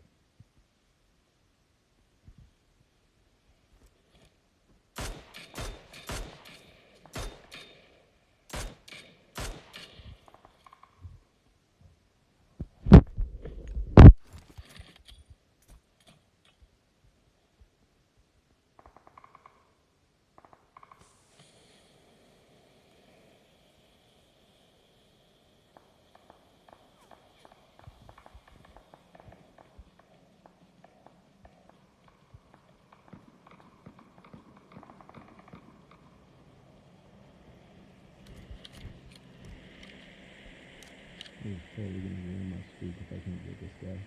He's totally gonna ruin my streak if I can't get this guy.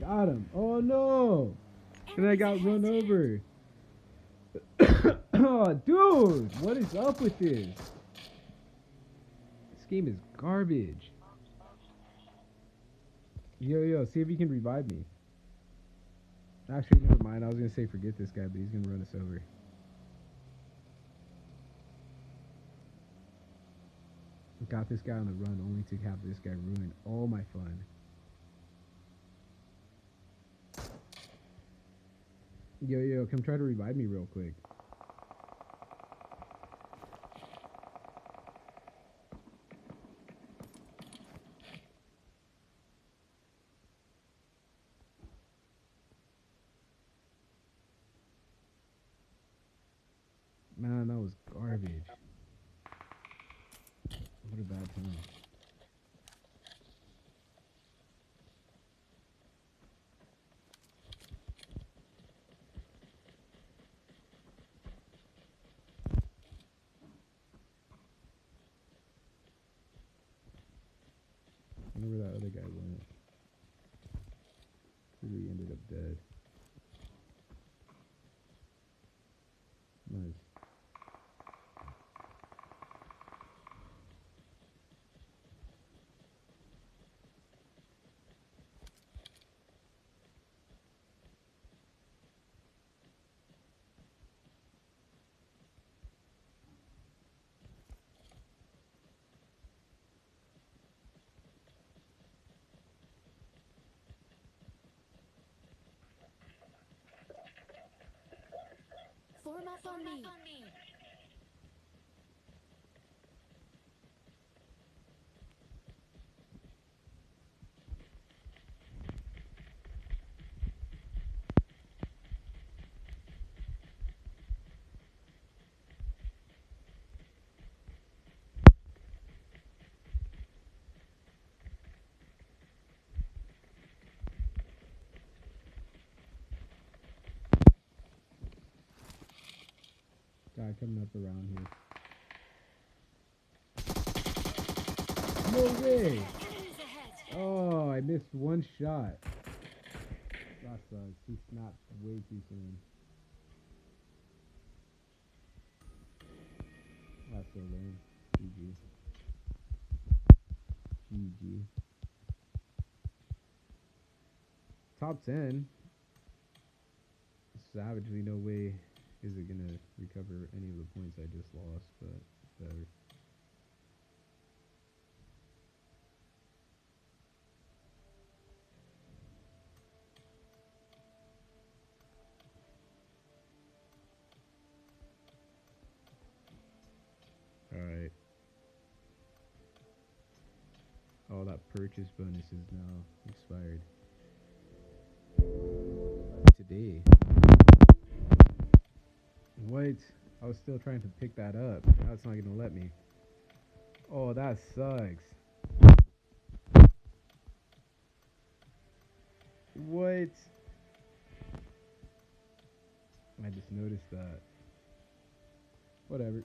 Got him. Oh no! And I got run over. Oh, dude! What is up with this? This game is garbage. Yo, see if you can revive me. Actually, never mind. I was gonna say forget this guy, but he's gonna run us over. Got this guy on the run only to have this guy ruin all my fun. Yo, come try to revive me real quick. Man, that was garbage. What a bad time. I wonder where that other guy went. He ended up dead. Nice. Form up on me. Guy coming up around here. No way! Enemies ahead. Oh, I missed one shot. That sucks. He snapped way too soon. That's so lame. GG. GG. Top 10. Savagely, no way is it gonna recover any of the points I just lost, but better. that purchase bonus is now expired. Today. What? I was still trying to pick that up. Now it's not gonna let me. Oh, that sucks. What? I just noticed that. Whatever.